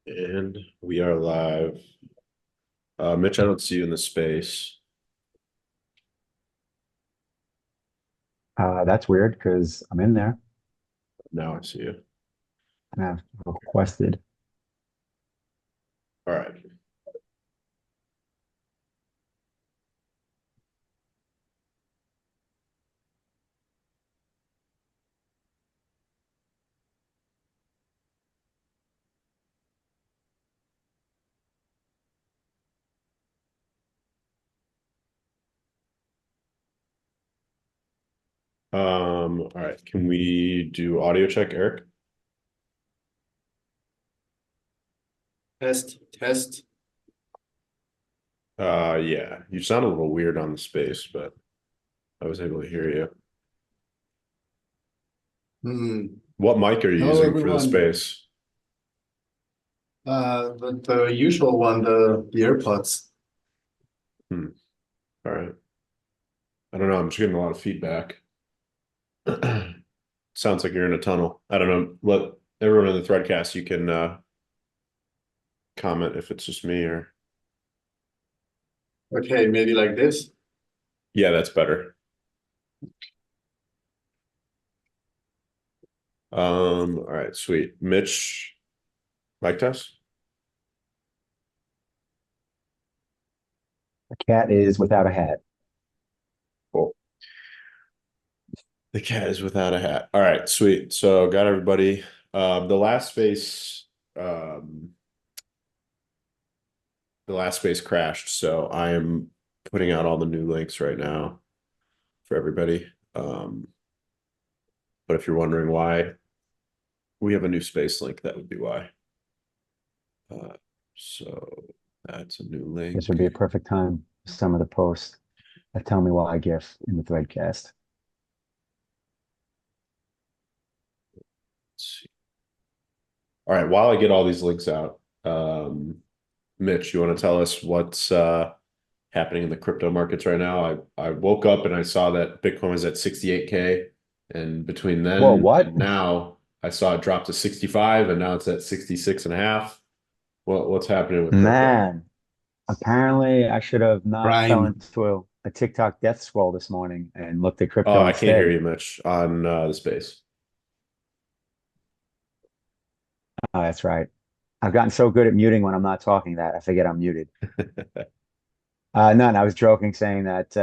And we are live. Mitch, I don't see you in the space. That's weird because I'm in there Now I see you. and I've requested. All right. All right. Can we do audio check, Eric? Test, test. Yeah. You sound a little weird on the space, but I was able to hear you. What mic are you Hello, using for the everyone. space? The usual one, the AirPods. Hmm. All right. I don't know. I'm just getting a lot of feedback. Sounds like you're in a tunnel. I don't know. Let everyone in the threadcast, you can comment if it's just me or Okay, maybe like this. yeah, that's better. All right, sweet. Mitch, mic test. The cat is without a hat. Cool. The cat is without a hat. All right, sweet. So got everybody. The last space, um, the last space crashed. So I am putting out all the new links right now for everybody. But if you're wondering why we have a new space link, that would be why. Uh, so that's a new This link. would be a perfect time for some of the posts that tell me why GIF in the threadcast. Let's see. All right, while I get all these links out, Mitch, you want to tell us what's happening in the crypto markets right now? I woke up and I saw that Bitcoin was at 68K, and between Whoa, then what? and now I saw it drop to 65 and now it's at 66 and a half. What's happening with crypto? Man, apparently I should have not fell Prime. into a TikTok death scroll this morning and looked at Oh, crypto I can't hear instead. you, Mitch, on the space. Oh, that's right. I've gotten so good at muting when I'm not talking that I forget I'm muted. None. I was joking saying that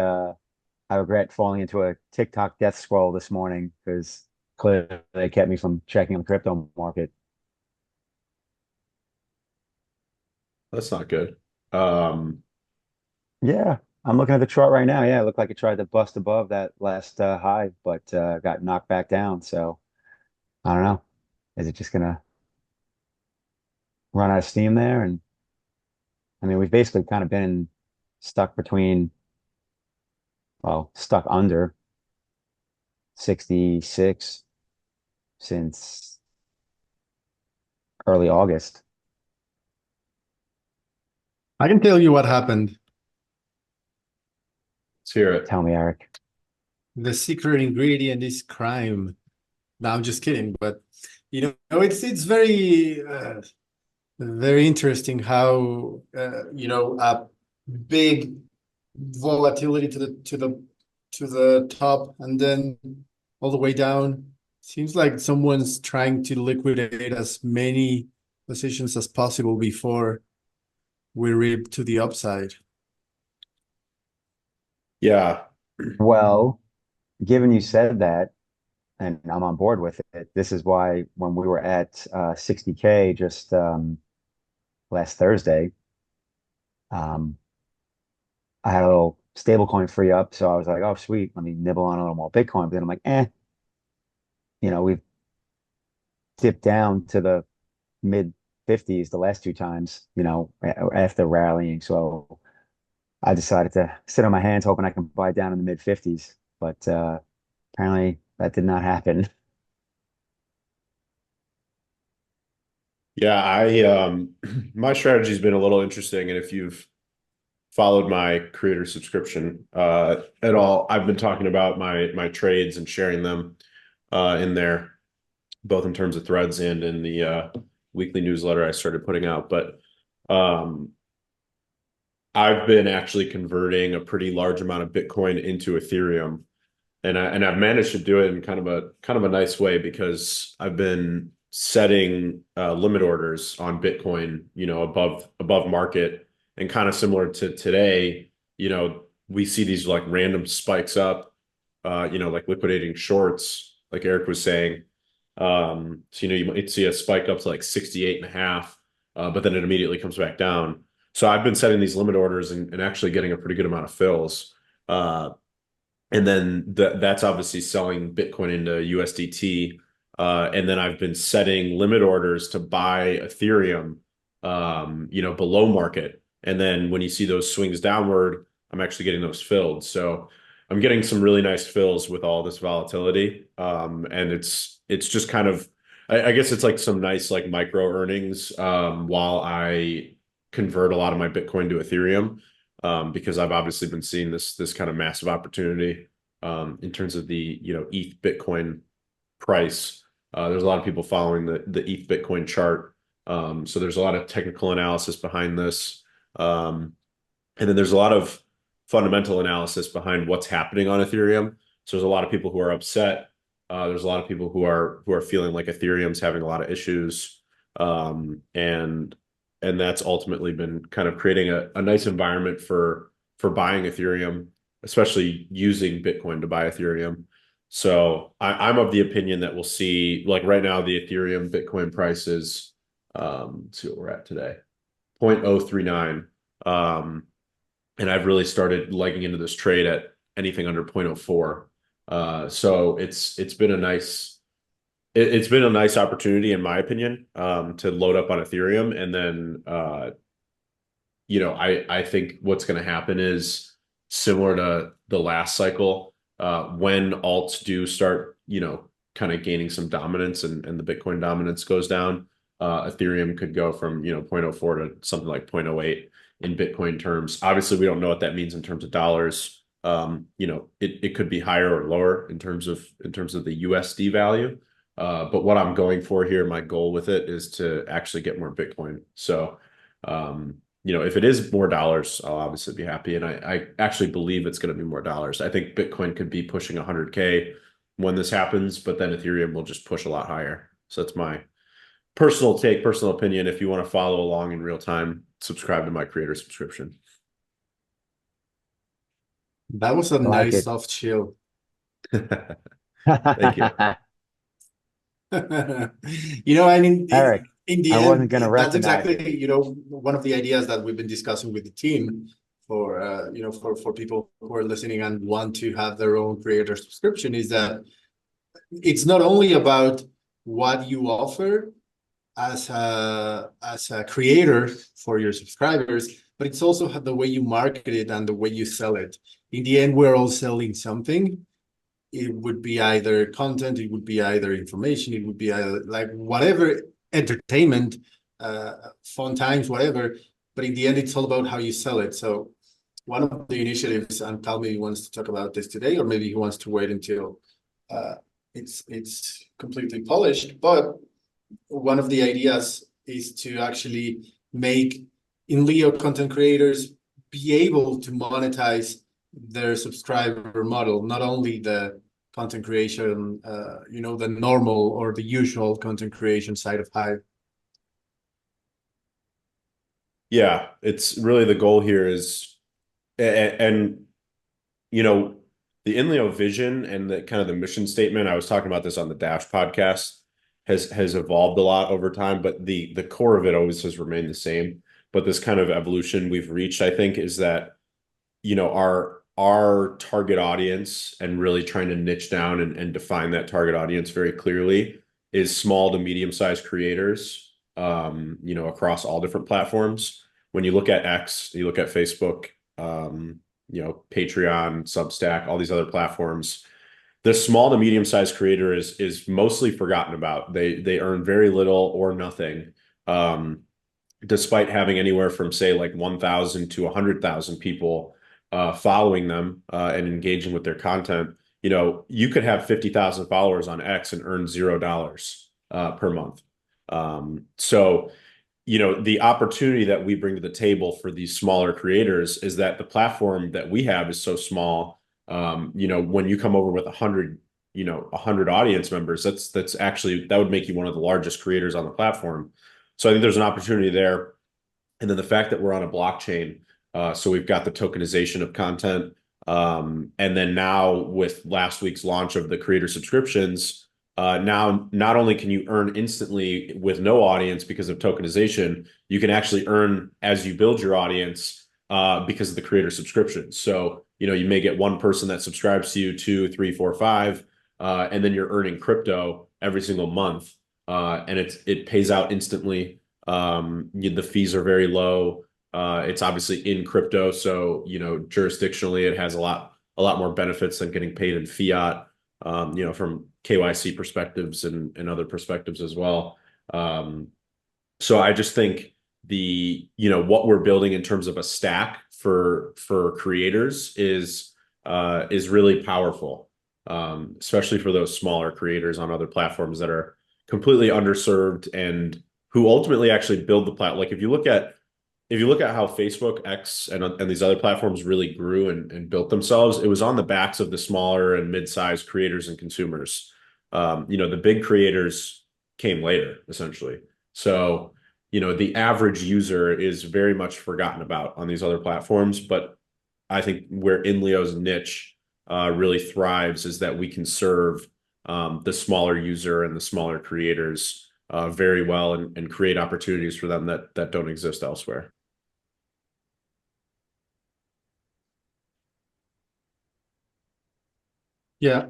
I regret falling into a TikTok death scroll this morning because clearly they kept me from checking the crypto market. That's not good. Um, Yeah, I'm looking at the chart right now. Yeah, it looked like it tried to bust above that last high, but got knocked back down. So I don't know. Is it just gonna run out of steam there? And I mean, we've basically kind of been stuck between, well, stuck under 66 since early August. I can tell you what happened. let's hear it. Tell me, Eric. The secret ingredient is crime. No, I'm just kidding, but it's very very interesting how a big volatility to the top and then all the way down. Seems like someone's trying to liquidate as many positions as possible before we rip to the upside. Yeah. Well, given you said that, and I'm on board with it, this is why when we were at 60K just last Thursday, um, I had a little stable coin free up. So I was like, oh, sweet, let me nibble on a little more Bitcoin. But then I'm like, we've dipped down to the mid 50s the last two times, after rallying. So I decided to sit on my hands, hoping I can buy down in the mid 50s. But apparently that did not happen. Yeah, I my strategy's been a little interesting, and if you've followed my creator subscription at all, I've been talking about my trades and sharing them in there, both in terms of threads and in the weekly newsletter I started putting out. But um, I've been actually converting a pretty large amount of Bitcoin into Ethereum, and I've managed to do it in kind of a nice way because I've been setting limit orders on Bitcoin, above market, and kind of similar to today, we see these like random spikes up, like liquidating shorts, like Eric was saying. So you might see a spike up to like 68 and a half, but then it immediately comes back down. So I've been setting these limit orders and actually getting a pretty good amount of fills. And then that's obviously selling Bitcoin into USDT. And then I've been setting limit orders to buy Ethereum, below market. And then when you see those swings downward, I'm actually getting those filled. So I'm getting some really nice fills with all this volatility. And it's just kind of, I guess it's like some nice like micro earnings, while I convert a lot of my Bitcoin to Ethereum, because I've obviously been seeing this kind of massive opportunity, in terms of the ETH Bitcoin price. There's a lot of people following the ETH Bitcoin chart, so there's a lot of technical analysis behind this, and then there's a lot of fundamental analysis behind what's happening on Ethereum. So there's a lot of people who are upset. There's a lot of people who are feeling like Ethereum's having a lot of issues, and that's ultimately been kind of creating a nice environment for buying Ethereum, especially using Bitcoin to buy Ethereum. So I'm of the opinion that we'll see, like right now, the Ethereum Bitcoin price is, let's see what we're at today, 0.039. And I've really started legging into this trade at anything under 0.04. So it's been a nice, it's been a nice opportunity in my opinion, to load up on Ethereum. And then I think what's going to happen is similar to the last cycle, when alts do start, kind of gaining some dominance, and the Bitcoin dominance goes down, Ethereum could go from, zero point zero 0.04 to something like 0.08 in Bitcoin terms. Obviously, we don't know what that means in terms of dollars. It could be higher or lower in terms of the USD value. But what I'm going for here, my goal with it is to actually get more Bitcoin. So, if it is more dollars, I'll obviously be happy. And I actually believe it's going to be more dollars. I think Bitcoin could be pushing 100K when this happens, but then Ethereum will just push a lot higher. So that's my personal opinion. If you want to follow along in real time, subscribe to my creator subscription. That was a I like nice it. soft chill. Thank you. I mean, Eric, in the I wasn't end, going to that's recognize it. exactly, one of the ideas that we've been discussing with the team for, for people who are listening and want to have their own creator subscription, is that it's not only about what you offer as a creator for your subscribers, but it's also the way you market it and the way you sell it. In the end, we're all selling something. It would be either content, it would be either information, it would be either like whatever, entertainment, fun times, whatever. But in the end, it's all about how you sell it. So one of the initiatives, and Tal maybe wants to talk about this today, or maybe he wants to wait until uh, it's completely polished. But one of the ideas is to actually make Inleo content creators be able to monetize their subscriber model, not only the content creation, the normal or the usual content creation side of Hive. Yeah, it's really the goal here is, and you know, the Inleo vision and the kind of the mission statement. I was talking about this on the Dash podcast, has evolved a lot over time, but the core of it always has remained the same. But this kind of evolution we've reached, I think, is that our target audience, and really trying to niche down and define that target audience very clearly, is small to medium-sized creators, across all different platforms. When you look at X, you look at Facebook, Patreon, Substack, all these other platforms, the small to medium-sized creator is mostly forgotten about. They earn very little or nothing. Despite having anywhere from, say, like 1,000 to 100,000 people following them, and engaging with their content. You could have 50,000 followers on X and earn $0 per month. So the opportunity that we bring to the table for these smaller creators is that the platform that we have is so small. When you come over with 100, 100 audience members, that's actually that would make you one of the largest creators on the platform. So I think there's an opportunity there. And then the fact that we're on a blockchain, so we've got the tokenization of content. And then now with last week's launch of the creator subscriptions, now not only can you earn instantly with no audience because of tokenization, you can actually earn as you build your audience because of the creator subscriptions. So, you may get one person that subscribes to you, two, three, four, five, and then you're earning crypto every single month. And it pays out instantly. The fees are very low. It's obviously in crypto, so jurisdictionally it has a lot more benefits than getting paid in fiat. From KYC perspectives and other perspectives as well. So I just think what we're building in terms of a stack for creators is really powerful, especially for those smaller creators on other platforms that are completely underserved and who ultimately actually build the platform. Like if you look at how Facebook, X, and these other platforms really grew and built themselves, it was on the backs of the smaller and mid-sized creators and consumers. The big creators came later, essentially. So, the average user is very much forgotten about on these other platforms. But I think where Inleo's niche really thrives is that we can serve the smaller user and the smaller creators very well and create opportunities for them that don't exist elsewhere. Yeah,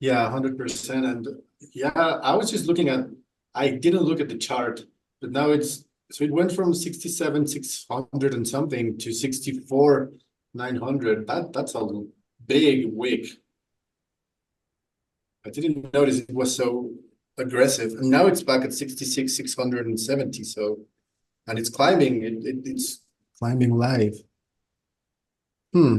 yeah, 100%. And yeah, I was just looking at, I didn't look at the chart, but now so it went from 67, 600 and something to 64, 900. That's a big wick. I didn't notice it was so aggressive. And now it's back at 66, 670. So, and it's climbing. It's climbing live. Hmm.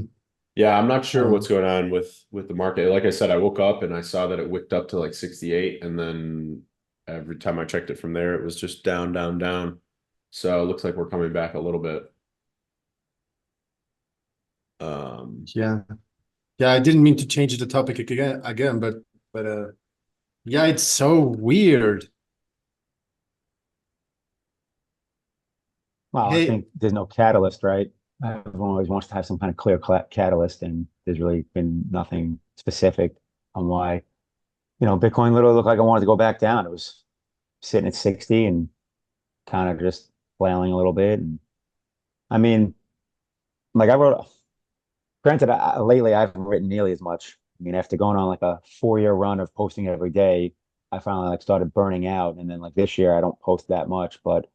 Yeah, I'm not sure what's Um, going on with the market. Like I said, I woke up and I saw that it wicked up to like 68, and then every time I checked it from there, it was just down, down, down. So it looks like we're coming back a little bit. Um, Yeah. Yeah, I didn't mean to change the topic again, but yeah, it's so weird. well, I Hey, think there's no catalyst, right? Everyone always wants to have some kind of clear catalyst, and there's really been nothing specific on why. Bitcoin literally looked like I wanted to go back down. It was sitting at 60 and kind of just flailing a little bit. And I mean, like I wrote, granted, lately I haven't written nearly as much. I mean, after going on like a 4-year run of posting every day, I finally like started burning out. And then like this year, I don't post that much. But a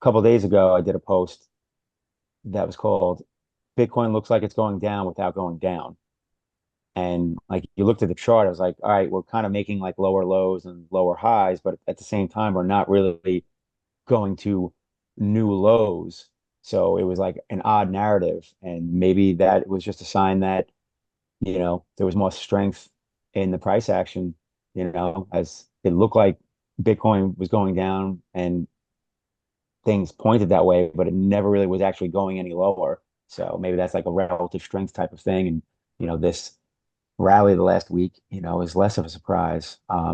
couple of days ago, I did a post that was called "Bitcoin looks like it's going down without going down." And like you looked at the chart, I was like, all right, we're kind of making like lower lows and lower highs, but at the same time, we're not really going to new lows. So it was like an odd narrative. And maybe that was just a sign that, there was more strength in the price action, as it looked like Bitcoin was going down and things pointed that way, but it never really was actually going any lower. So maybe that's like a relative strength type of thing. And, this rally the last week, is less of a surprise. I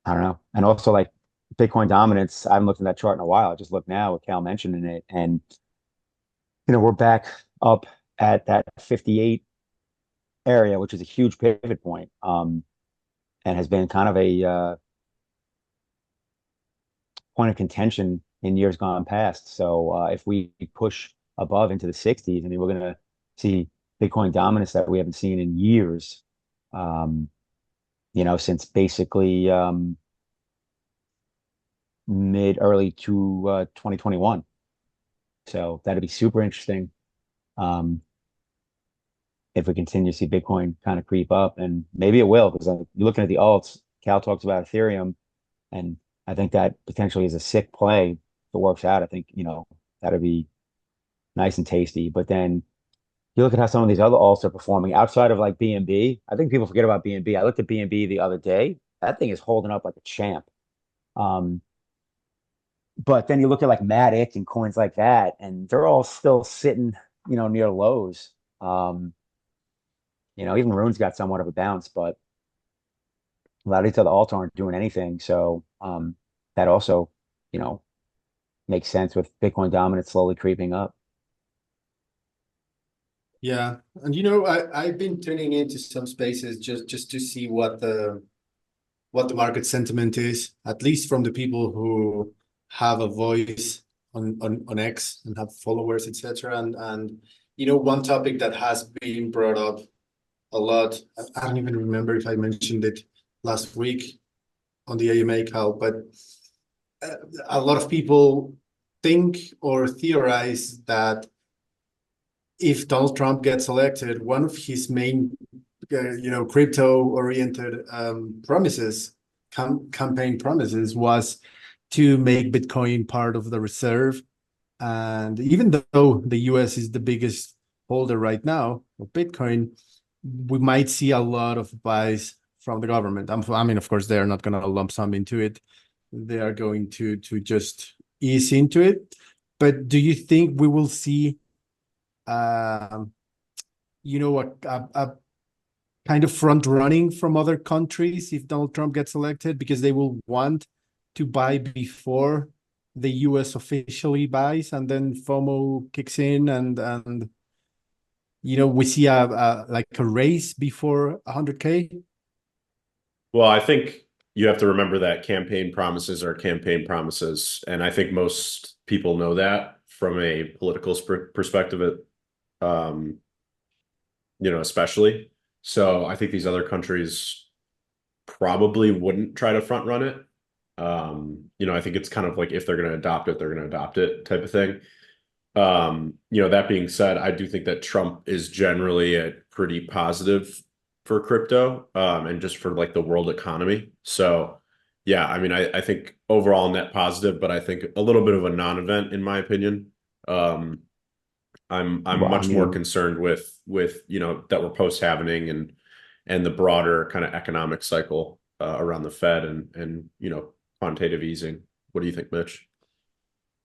don't know. And also like Bitcoin dominance, I haven't looked at that chart in a while. I just looked now with Cal mentioning it. And, we're back up at that 58 area, which is a huge pivot point, and has been kind of a point of contention in years gone past. So if we push above into the 60s, I mean, we're going to see Bitcoin dominance that we haven't seen in years, um, since basically mid early to 2021. So that'd be super interesting. Um, if we continue to see Bitcoin kind of creep up, and maybe it will, because you're looking at the alts. Cal talks about Ethereum, and I think that potentially is a sick play if it works out. I think, that'd be nice and tasty. But then you look at how some of these other alts are performing outside of like BNB. I think people forget about BNB. I looked at BNB the other day. That thing is holding up like a champ. Um, but then you look at like Matic and coins like that, and they're all still sitting, near lows. Um, even Rune's got somewhat of a bounce, but a lot of these other alts aren't doing anything. So that also, you know, makes sense with Bitcoin dominance slowly creeping up. Yeah, and I've been tuning into some spaces just to see what the market sentiment is, at least from the people who have a voice on X and have followers, etc. And one topic that has been brought up a lot. I don't even remember if I mentioned it last week on the AMA call, but a lot of people think or theorize that if Donald Trump gets elected, one of his main, crypto-oriented promises, campaign promises, was to make Bitcoin part of the reserve. And even though the US is the biggest holder right now of Bitcoin, we might see a lot of buys from the government. I mean, of course, they are not going to lump sum into it. They are going to just ease into it. But do you think we will see, um, a kind of front running from other countries if Donald Trump gets elected, because they will want to buy before the US officially buys, and then FOMO kicks in, and we see a like a race before 100K? Well, I think you have to remember that campaign promises are campaign promises, and I think most people know that from a political perspective, um, especially. So I think these other countries probably wouldn't try to front run it. I think it's kind of like if they're going to adopt it, they're going to adopt it type of thing. That being said, I do think that Trump is generally a pretty positive for crypto, and just for like the world economy. So yeah, I mean, I think overall net positive, but I think a little bit of a non-event in my opinion. Um, I'm Well, I much more mean, concerned with that we're post happening and the broader kind of economic cycle around the Fed and quantitative easing. What do you think, Mitch?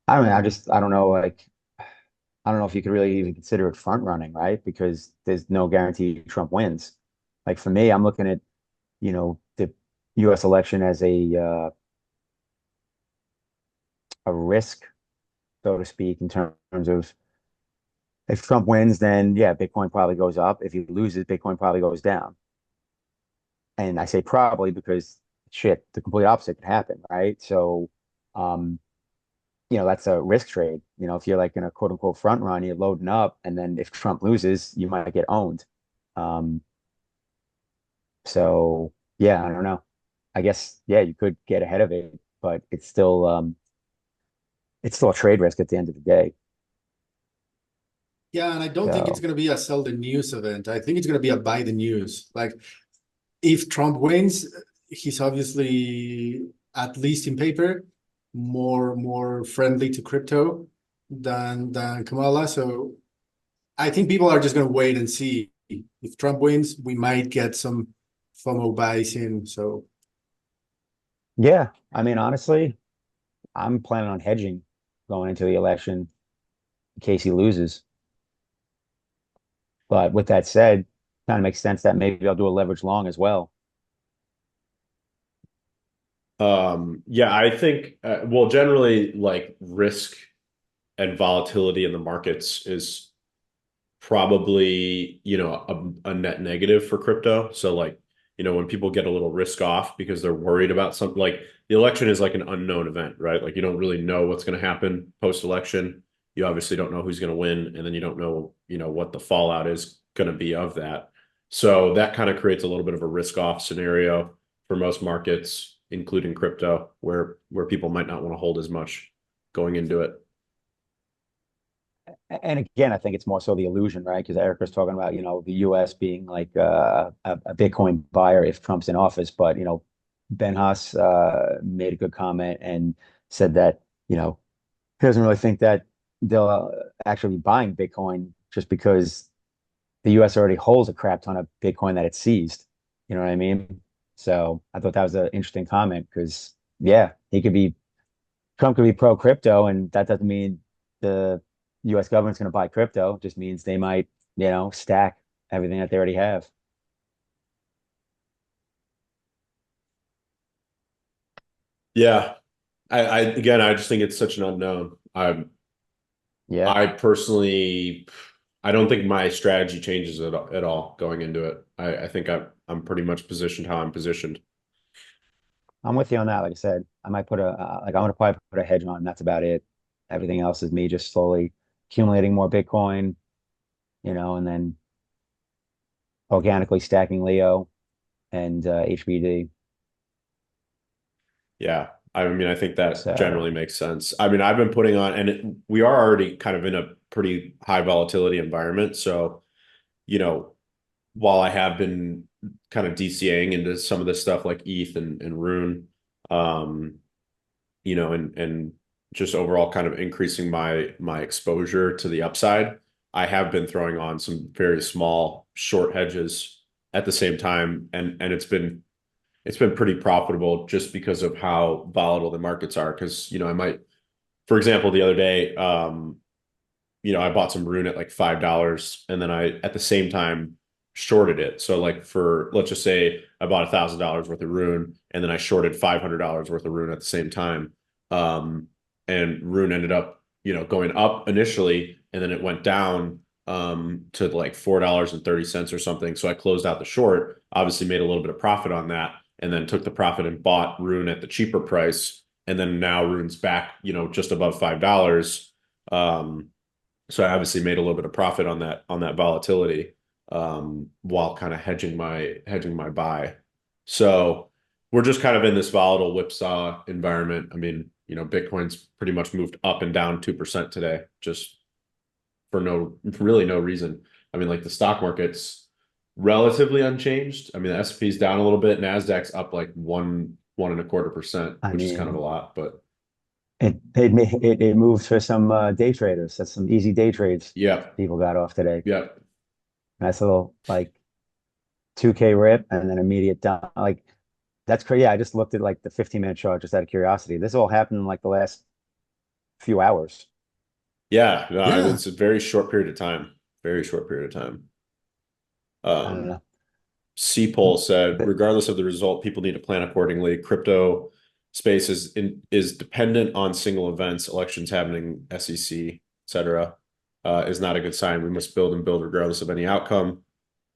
I don't know. I don't know. Like, I don't know if you could really even consider it front running, right? Because there's no guarantee Trump wins. Like for me, I'm looking at, the U.S. election as a risk, so to speak, in terms of if Trump wins, then yeah, Bitcoin probably goes up. If he loses, Bitcoin probably goes down. And I say probably because shit, the complete opposite could happen, right? So, um, that's a risk trade. If you're like in a quote unquote front run, you're loading up, and then if Trump loses, you might get owned. Um, so yeah, I don't know. I guess yeah, you could get ahead of it, but it's still a trade risk at the end of the day. Yeah, and I don't think it's So going to be a sell the news event. I think it's going to be a buy the news. Like, if Trump wins, he's obviously, at least in paper, more friendly to crypto than Kamala. So I think people are just going to wait and see. If Trump wins, we might get some FOMO buys in. So yeah, I mean honestly, I'm planning on hedging going into the election in case he loses. But with that said, kind of makes sense that maybe I'll do a leverage long as well. Yeah, I think well, generally like risk and volatility in the markets is probably, a net negative for crypto. So like, when people get a little risk off because they're worried about something like the election is like an unknown event, right? Like you don't really know what's going to happen post-election. You obviously don't know who's going to win, and then you don't know, what the fallout is going to be of that. So that kind of creates a little bit of a risk off scenario for most markets, including crypto, where people might not want to hold as much going into it. And again, I think it's more so the illusion, right? Because Eric was talking about, the US being like a Bitcoin buyer if Trump's in office. But, Ben Haas made a good comment and said that, he doesn't really think that they'll actually be buying Bitcoin just because the US already holds a crap ton of Bitcoin that it seized. You know what I mean? So I thought that was an interesting comment because, yeah, he could be Trump could be pro crypto, and that doesn't mean the U.S. government's going to buy crypto. It just means they might, stack everything that they already have. Yeah. I again, I just think it's such an unknown. Yeah, I personally, I don't think my strategy changes at all going into it. I think I'm pretty much positioned how I'm positioned. I'm with you on that. Like I said, I might put I'm going to probably put a hedge on. That's about it. Everything else is me just slowly accumulating more Bitcoin, and then organically stacking Leo and HBD. Yeah. I mean, I think that So generally makes sense. I mean, I've been putting on, and we are already kind of in a pretty high volatility environment. So, you know, while I have been kind of DCAing into some of this stuff like ETH and Rune, um, and just overall kind of increasing my exposure to the upside, I have been throwing on some very small short hedges at the same time, and it's been pretty profitable just because of how volatile the markets are. Because I might, for example, the other day, I bought some Rune at like $5, and then I at the same time shorted it. So like for let's just say I bought $1,000 worth of Rune, and then I shorted $500 worth of Rune at the same time. Um, and Rune ended up, going up initially, and then it went down to like $4.30 or something. So I closed out the short, obviously made a little bit of profit on that, and then took the profit and bought Rune at the cheaper price. And then now Rune's back, just above $5. Um, so I obviously made a little bit of profit on that volatility, while kind of hedging my buy. So we're just kind of in this volatile whipsaw environment. I mean, Bitcoin's pretty much moved up and down 2% today, just for really no reason. I mean, like the stock market's relatively unchanged. I mean, the S&P's down a little bit, Nasdaq's up like 1.25%, I which is kind of a mean, lot, but it moves for some day traders. That's some easy day trades yeah, people got off today. yeah. Nice little like 2K rip and then immediate down. Like that's crazy. Yeah, I just looked at like the 15-minute chart just out of curiosity. This all happened in like the last few hours. Yeah, no, I mean, Yeah. it's a very short period of time. Very short period of time. I don't Um, know. C-Poll said, But regardless of the result, people need to plan accordingly. Crypto space is dependent on single events, elections happening, SEC, etc. Is not a good sign. We must build and build regardless of any outcome.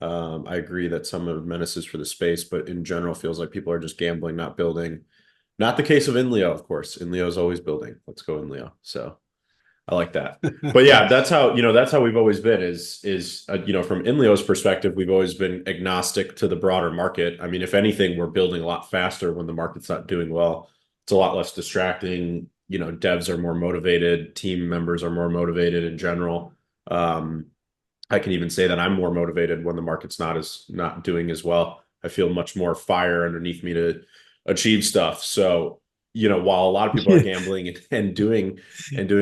I agree that some are menaces for the space, but in general, feels like people are just gambling, not building. Not the case of Inleo, of course. Inleo is always building. Let's go Inleo. So. I like that. But yeah, that's how we've always been from Inleo's perspective, we've always been agnostic to the broader market. I mean, if anything, we're building a lot faster when the market's not doing well. It's a lot less distracting. Devs are more motivated, team members are more motivated in general. Um, I can even say that I'm more motivated when the market's not doing as well. I feel much more fire underneath me to achieve stuff. So, while a lot of people are gambling and doing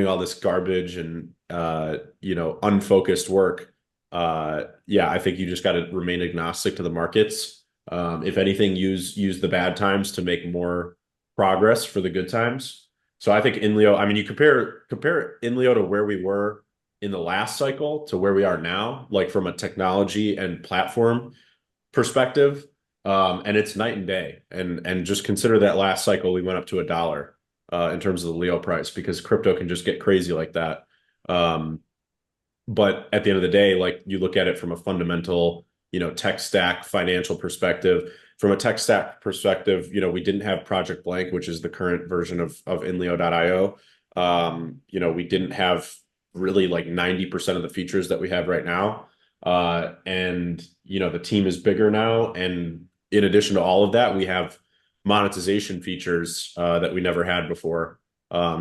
all this garbage and unfocused work, yeah, I think you just got to remain agnostic to the markets. If anything, use the bad times to make more progress for the good times. So I think Inleo, I mean, you compare Inleo to where we were in the last cycle to where we are now, like from a technology and platform perspective. And it's night and day. And just consider that last cycle we went up to $1 in terms of the Leo price because crypto can just get crazy like that. Um, but at the end of the day, like you look at it from a fundamental, tech stack financial perspective. From a tech stack perspective, we didn't have Project Blank, which is the current version of Inleo.io. We didn't have really like 90% of the features that we have right now. And the team is bigger now. And in addition to all of that, we have monetization features that we never had before.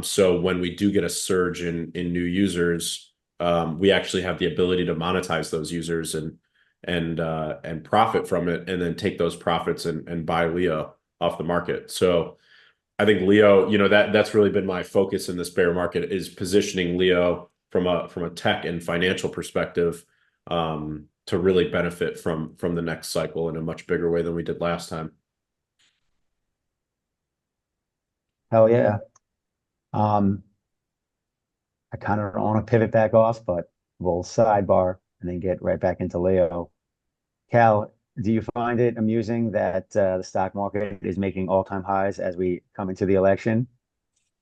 So when we do get a surge in new users, we actually have the ability to monetize those users and profit from it, and then take those profits and buy Leo off the market. So I think Leo, that's really been my focus in this bear market is positioning Leo from a tech and financial perspective to really benefit from the next cycle in a much bigger way than we did last time. Hell yeah. Um, I kind of don't want to pivot back off, but we'll sidebar and then get right back into Leo. Cal, do you find it amusing that the stock market is making all-time highs as we come into the election?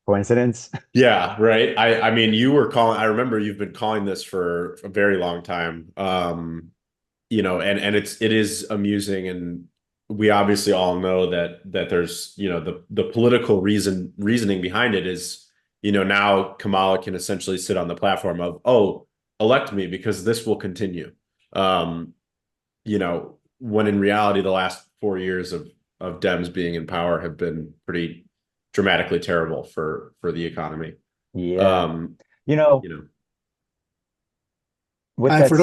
Coincidence? Yeah, right. I mean, you were calling, I remember you've been calling this for a very long time. And it is amusing, and we obviously all know that there's, the political reasoning behind it is, now Kamala can essentially sit on the platform of, oh, elect me because this will continue. Um, when in reality, the last 4 years of Dems being in power have been pretty dramatically terrible for the economy. Yeah. Um, You know, you know, with And that said,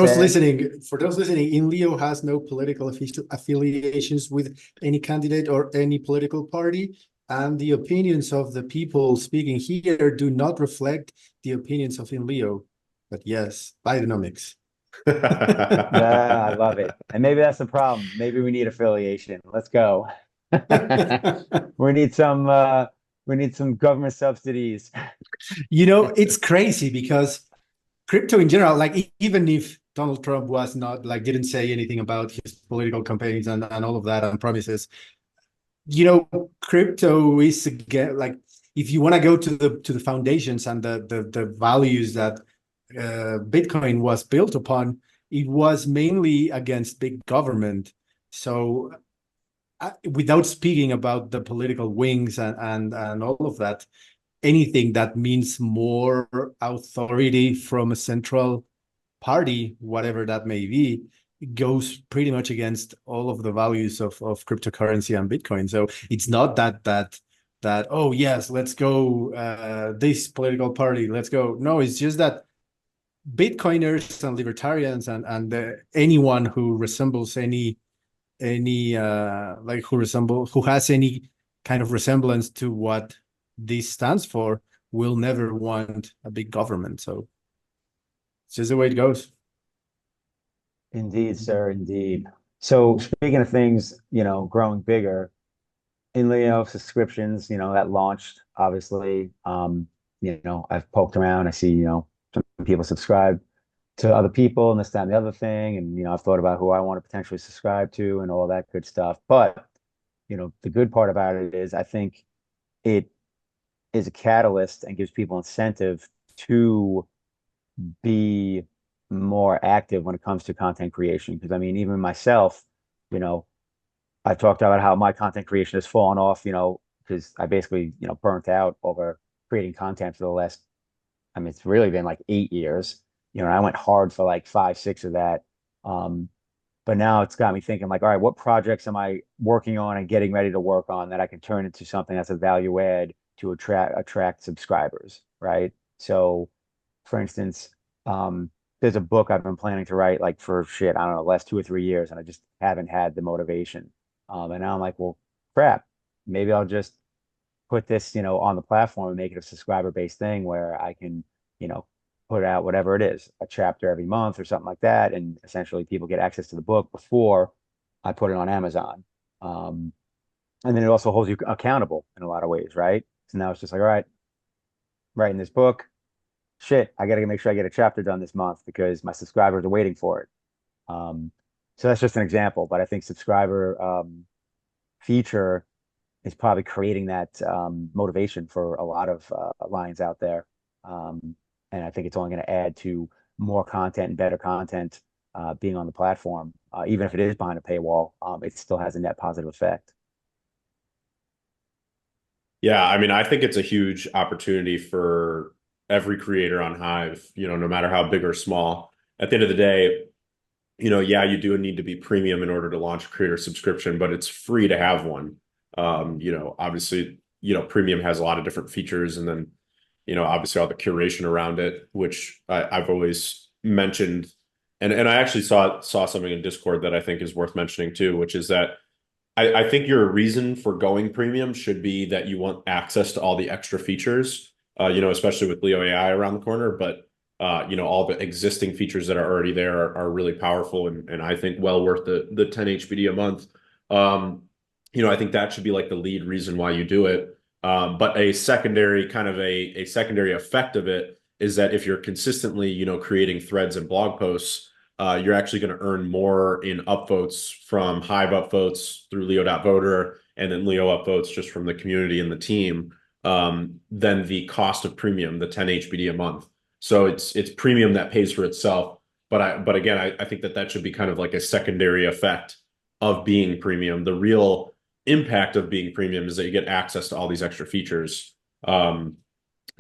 for those listening, Inleo has no political affiliations with any candidate or any political party, and the opinions of the people speaking here do not reflect the opinions of Inleo. But yes, Bidenomics. I love it. And maybe that's the problem. Maybe we need affiliation. Let's go. We need some government subsidies. It's crazy because crypto in general, like even if Donald Trump was not like didn't say anything about his political campaigns and all of that and promises, crypto is again like if you want to go to the foundations and the values that Bitcoin was built upon, it was mainly against big government. So without speaking about the political wings and all of that, anything that means more authority from a central party, whatever that may be, goes pretty much against all of the values of cryptocurrency and Bitcoin. So it's not that oh yes, let's go this political party, let's go. No, it's just that Bitcoiners and libertarians and anyone who resembles any like who has any kind of resemblance to what this stands for will never want a big government. So it's just the way it goes. Indeed, sir, indeed. So speaking of things, growing bigger, Inleo subscriptions, that launched, obviously. I've poked around. I see, some people subscribe to other people and this, that, and the other thing. And, I've thought about who I want to potentially subscribe to and all that good stuff. But, the good part about it is I think it is a catalyst and gives people incentive to be more active when it comes to content creation. Because I mean, even myself, you know, I've talked about how my content creation has fallen off, because I basically, burnt out over creating content for the last, I mean, it's really been like 8 years. And I went hard for like 5, 6 of that. Um, but now it's got me thinking like, all right, what projects am I working on and getting ready to work on that I can turn into something that's a value add to attract subscribers, right? So, for instance, there's a book I've been planning to write like for shit, I don't know, the last 2 or 3 years, and I just haven't had the motivation. And now I'm like, well, crap, maybe I'll just put this, on the platform and make it a subscriber-based thing where I can, you know, put out whatever it is, a chapter every month or something like that, and essentially people get access to the book before I put it on Amazon. Um, and then it also holds you accountable in a lot of ways, right? So now it's just like, all right, writing this book, shit, I got to make sure I get a chapter done this month because my subscribers are waiting for it. Um, so that's just an example, but I think subscriber feature is probably creating that motivation for a lot of lines out there. And I think it's only going to add to more content and better content being on the platform. Even if it is behind a paywall, it still has a net positive effect. Yeah, I mean, I think it's a huge opportunity for every creator on Hive, no matter how big or small. At the end of the day, yeah, you do need to be premium in order to launch a creator subscription, but it's free to have one. Obviously, premium has a lot of different features, and then, obviously all the curation around it, which I've always mentioned. And I actually saw something in Discord that I think is worth mentioning too, which is that I think your reason for going premium should be that you want access to all the extra features, especially with Leo AI around the corner. But all the existing features that are already there are really powerful and I think well worth the 10 HBD a month. I think that should be like the lead reason why you do it. But a secondary kind of a secondary effect of it is that if you're consistently, creating threads and blog posts, you're actually going to earn more in upvotes from Hive upvotes through Leo.voter and then Leo upvotes just from the community and the team, than the cost of premium, the 10 HBD a month. So it's premium that pays for itself. But again, I think that should be kind of like a secondary effect of being premium. The real impact of being premium is that you get access to all these extra features. So,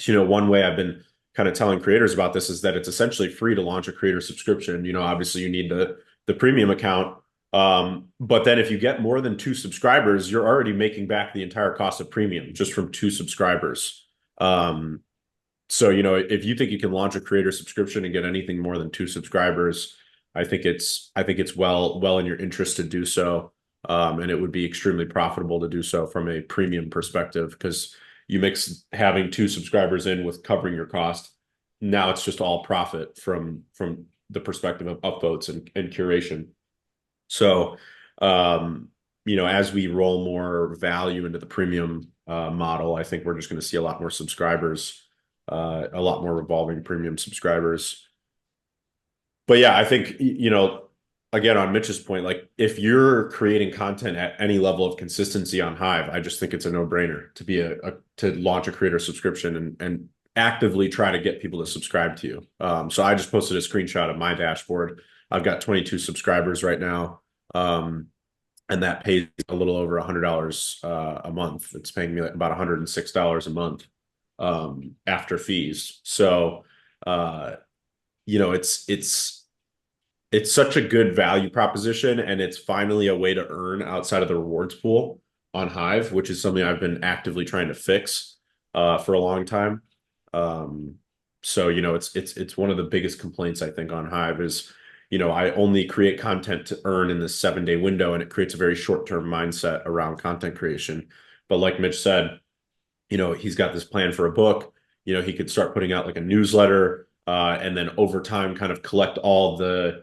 one way I've been kind of telling creators about this is that it's essentially free to launch a creator subscription. Obviously you need the premium account. But then if you get more than 2 subscribers, you're already making back the entire cost of premium just from 2 subscribers. So, if you think you can launch a creator subscription and get anything more than 2 subscribers, I think it's well in your interest to do so. And it would be extremely profitable to do so from a premium perspective because you mix having 2 subscribers in with covering your cost. Now it's just all profit from the perspective of upvotes and curation. So, as we roll more value into the premium model, I think we're just going to see a lot more subscribers, a lot more revolving premium subscribers. But yeah, I think, again, on Mitch's point, like if you're creating content at any level of consistency on Hive, I just think it's a no-brainer to be to launch a creator subscription and actively try to get people to subscribe to you. So I just posted a screenshot of my dashboard. I've got 22 subscribers right now. And that pays a little over $100 a month. It's paying me like about $106 a month after fees. So it's such a good value proposition, and it's finally a way to earn outside of the rewards pool on Hive, which is something I've been actively trying to fix for a long time. So it's one of the biggest complaints I think on Hive is, I only create content to earn in this 7-day window, and it creates a very short-term mindset around content creation. But like Mitch said, he's got this plan for a book. He could start putting out like a newsletter, and then over time kind of collect all the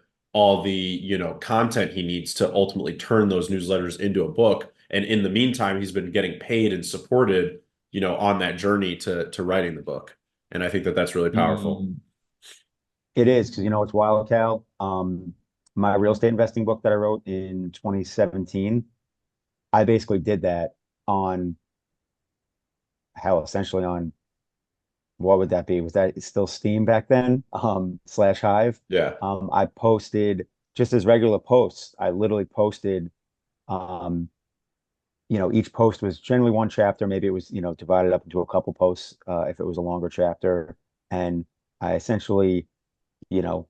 content he needs to ultimately turn those newsletters into a book. And in the meantime, he's been getting paid and supported, on that journey to writing the book. And I think that that's really powerful. It is because it's wild, Cal. My real estate investing book that I wrote in 2017, I basically did that on essentially on what would that be? Was that still Steam back then? Slash Hive. Yeah. I posted just as regular posts. I literally posted, um, each post was generally one chapter. Maybe it was, divided up into a couple posts, if it was a longer chapter. And I essentially, you know,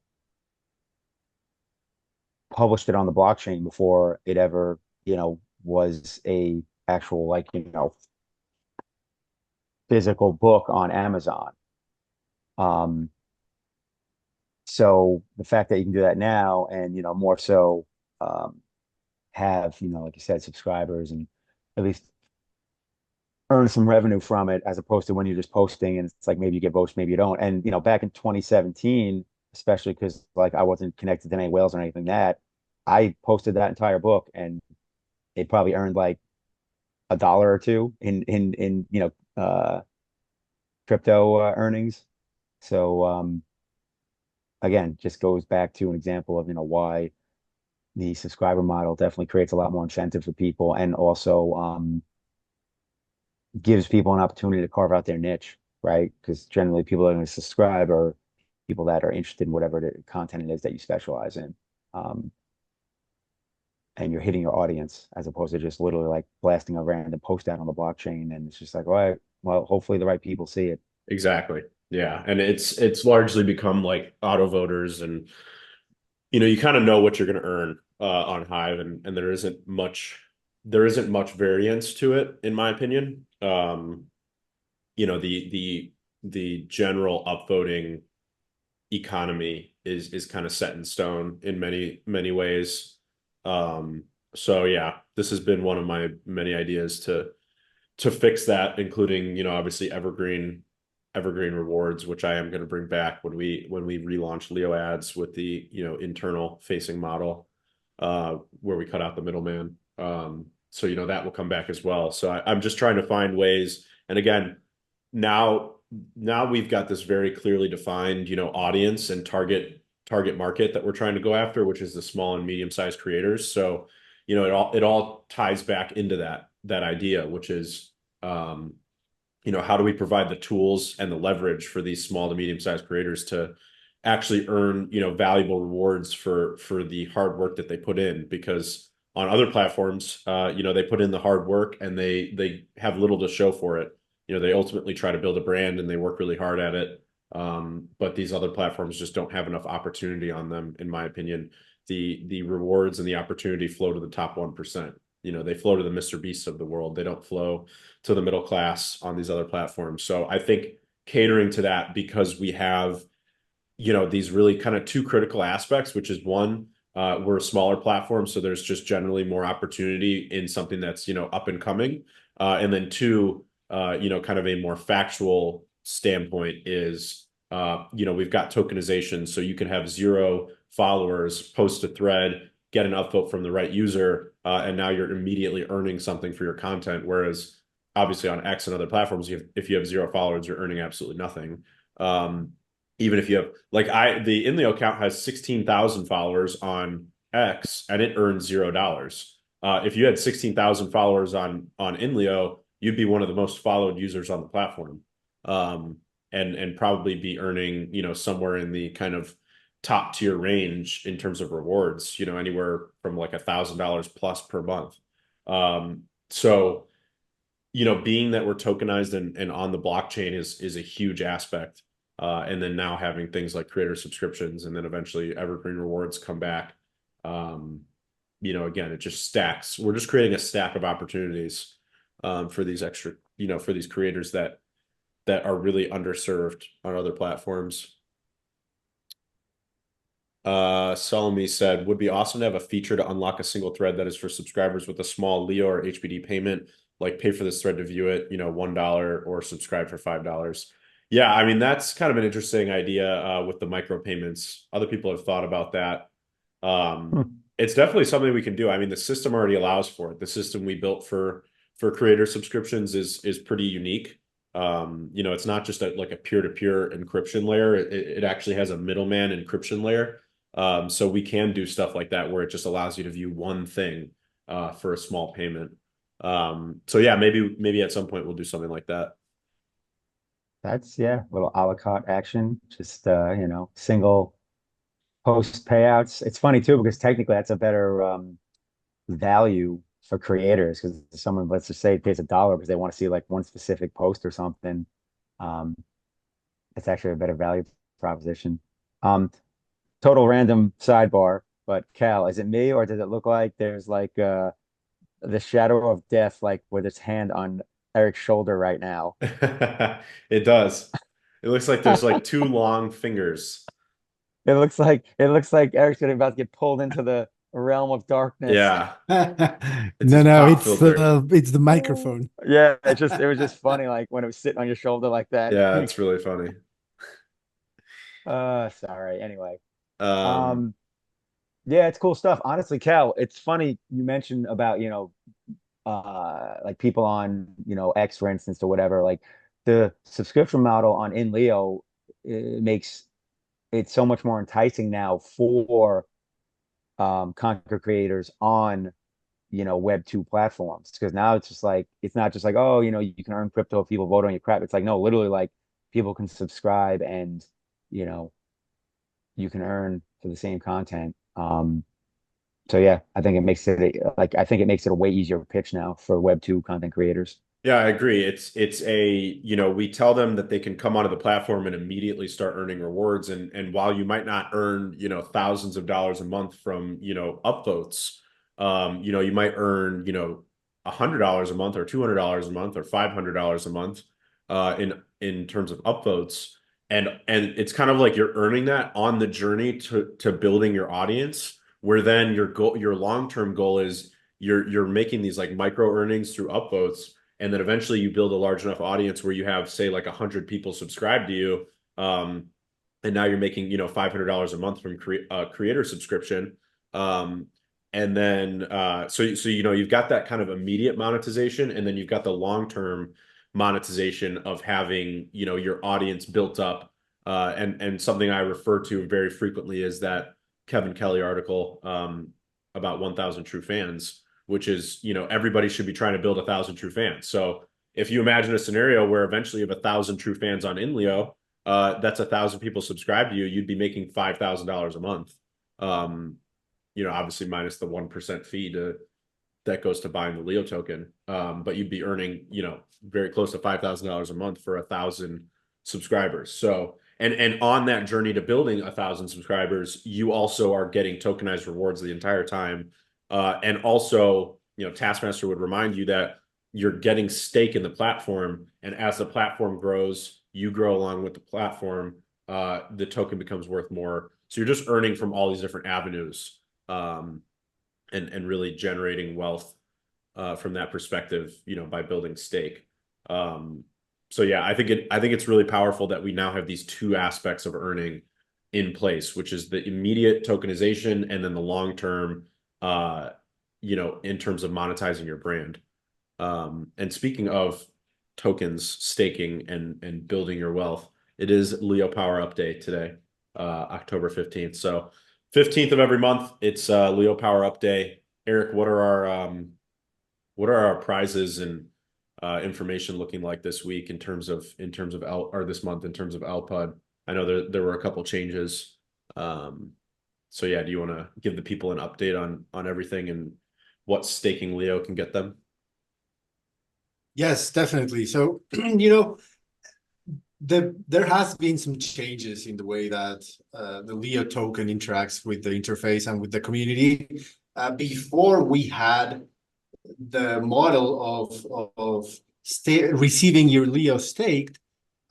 published it on the blockchain before it ever, was a actual like, physical book on Amazon. Um, so the fact that you can do that now and, more so, um, have, like you said, subscribers and at least earn some revenue from it as opposed to when you're just posting and it's like maybe you get votes, maybe you don't. And, back in 2017, especially because like I wasn't connected to any whales or anything that I posted that entire book and it probably earned like a dollar or two in crypto earnings. So again, just goes back to an example of why the subscriber model definitely creates a lot more incentive for people and also gives people an opportunity to carve out their niche, right? Because generally people that are going to subscribe are people that are interested in whatever the content it is that you specialize in. Um, and you're hitting your audience as opposed to just literally like blasting a random post out on the blockchain. And it's just like, all right, well, hopefully the right people see it. Exactly. Yeah. And it's largely become like auto voters, and you kind of know what you're going to earn on Hive, and there isn't much variance to it in my opinion. The general upvoting economy is kind of set in stone in many ways. So yeah, this has been one of my many ideas to fix that, including, obviously evergreen rewards, which I am going to bring back when we relaunch Leo ads with the, internal facing model, where we cut out the middle man. So, that will come back as well. So I'm just trying to find ways And again, now we've got this very clearly defined, audience and target market that we're trying to go after, which is the small and medium-sized creators. So, it all ties back into that idea, which is how do we provide the tools and the leverage for these small to medium-sized creators to actually earn, valuable rewards for the hard work that they put in? Because on other platforms, they put in the hard work and they have little to show for it. They ultimately try to build a brand and they work really hard at it. But these other platforms just don't have enough opportunity on them, in my opinion. The rewards and the opportunity flow to the top 1%. They flow to the Mr. Beasts of the world. They don't flow to the middle class on these other platforms. So I think catering to that, because we have, these really kind of two critical aspects, which is one, we're a smaller platform, so there's just generally more opportunity in something that's, up and coming. And then two, kind of a more factual standpoint is, we've got tokenization, so you can have 0 followers, post a thread, get an upvote from the right user, and now you're immediately earning something for your content. Whereas obviously on X and other platforms, if you have 0 followers, you're earning absolutely nothing. Even if you have, like, the Inleo account has 16,000 followers on X and it earns $0. If you had 16,000 followers on Inleo, you'd be one of the most followed users on the platform. And probably be earning, somewhere in the kind of top tier range in terms of rewards, anywhere from like $1,000 plus per month. So, being that we're tokenized and on the blockchain is a huge aspect. And then now having things like creator subscriptions and then eventually evergreen rewards come back. Again, it just stacks. We're just creating a stack of opportunities for these extra, for these creators that are really underserved on other platforms. Salome said, would be awesome to have a feature to unlock a single thread that is for subscribers with a small Leo or HBD payment, like pay for this thread to view it, $1 or subscribe for $5. Yeah, I mean, that's kind of an interesting idea with the micro payments. Other people have thought about that. It's definitely something we can do. I mean, the system already allows for it. The system we built for creator subscriptions is pretty unique. It's not just like a peer-to-peer encryption layer. It actually has a middleman encryption layer. So we can do stuff like that where it just allows you to view one thing for a small payment. So yeah, maybe at some point we'll do something like that. That's yeah, little a la carte action, just single post payouts. It's funny too because technically that's a better value for creators because someone, let's just say, pays $1 because they want to see like one specific post or something. Um, it's actually a better value proposition. Um, Total random sidebar, but Cal, is it me or does it look like there's like the shadow of death like with its hand on Eric's shoulder right now? It does. It looks like there's like two long fingers. It looks like Eric's gonna about to get pulled into the realm of darkness. Yeah, it's his No, pop filter. it's the microphone. Yeah, it was just funny like when it was sitting on your shoulder like that. Yeah, it's really funny. Sorry. Anyway. Um, Um, yeah, it's cool stuff. Honestly, Cal, it's funny you mentioned about, like people on, X, for instance, or whatever. Like the subscription model on Inleo, it makes it so much more enticing now for content creators on, Web 2 platforms. Because now it's just like it's not just like, oh, you can earn crypto if people vote on your crap. It's like, no, literally like people can subscribe and, you know, you can earn for the same content. So yeah, I think it makes it a way easier pitch now for Web 2 content creators. yeah, I agree. It's a, we tell them that they can come onto the platform and immediately start earning rewards. And while you might not earn, thousands of dollars a month from, upvotes, you might earn, $100 a month or $200 a month or $500 a month in terms of upvotes. And it's kind of like you're earning that on the journey to building your audience, where then your long-term goal is you're making these like micro earnings through upvotes, and then eventually you build a large enough audience where you have, say, like 100 people subscribe to you, and now you're making, $500 a month from creator subscription. um, and then so you've got that kind of immediate monetization, and then you've got the long term monetization of having, your audience built up. And something I refer to very frequently is that Kevin Kelly article about 1,000 true fans, which is, everybody should be trying to build 1,000 true fans. So if you imagine a scenario where eventually you have 1,000 true fans on Inleo, that's 1,000 people subscribe to you, you'd be making $5,000 a month. Obviously minus the 1% fee that goes to buying the Leo token. But you'd be earning, very close to $5,000 a month for 1,000 subscribers. So, and on that journey to building 1,000 subscribers, you also are getting tokenized rewards the entire time. And also, Taskmaster would remind you that you're getting stake in the platform, and as the platform grows, you grow along with the platform. The token becomes worth more. So you're just earning from all these different avenues. And really generating wealth from that perspective, by building stake. So yeah, I think it's really powerful that we now have these two aspects of earning in place, which is the immediate tokenization and then the long term, in terms of monetizing your brand. And speaking of tokens, staking and building your wealth, it is Leo Power Update today, October 15th. So 15th of every month, it's Leo Power Up Day. Eric, what are our prizes and information looking like this week in terms of or this month in terms of Alpud? I know there were a couple changes. So yeah, do you want to give the people an update on everything and what staking Leo can get them? Yes, definitely. So, there has been some changes in the way that the Leo token interacts with the interface and with the community. Before we had the model of receiving your Leo staked,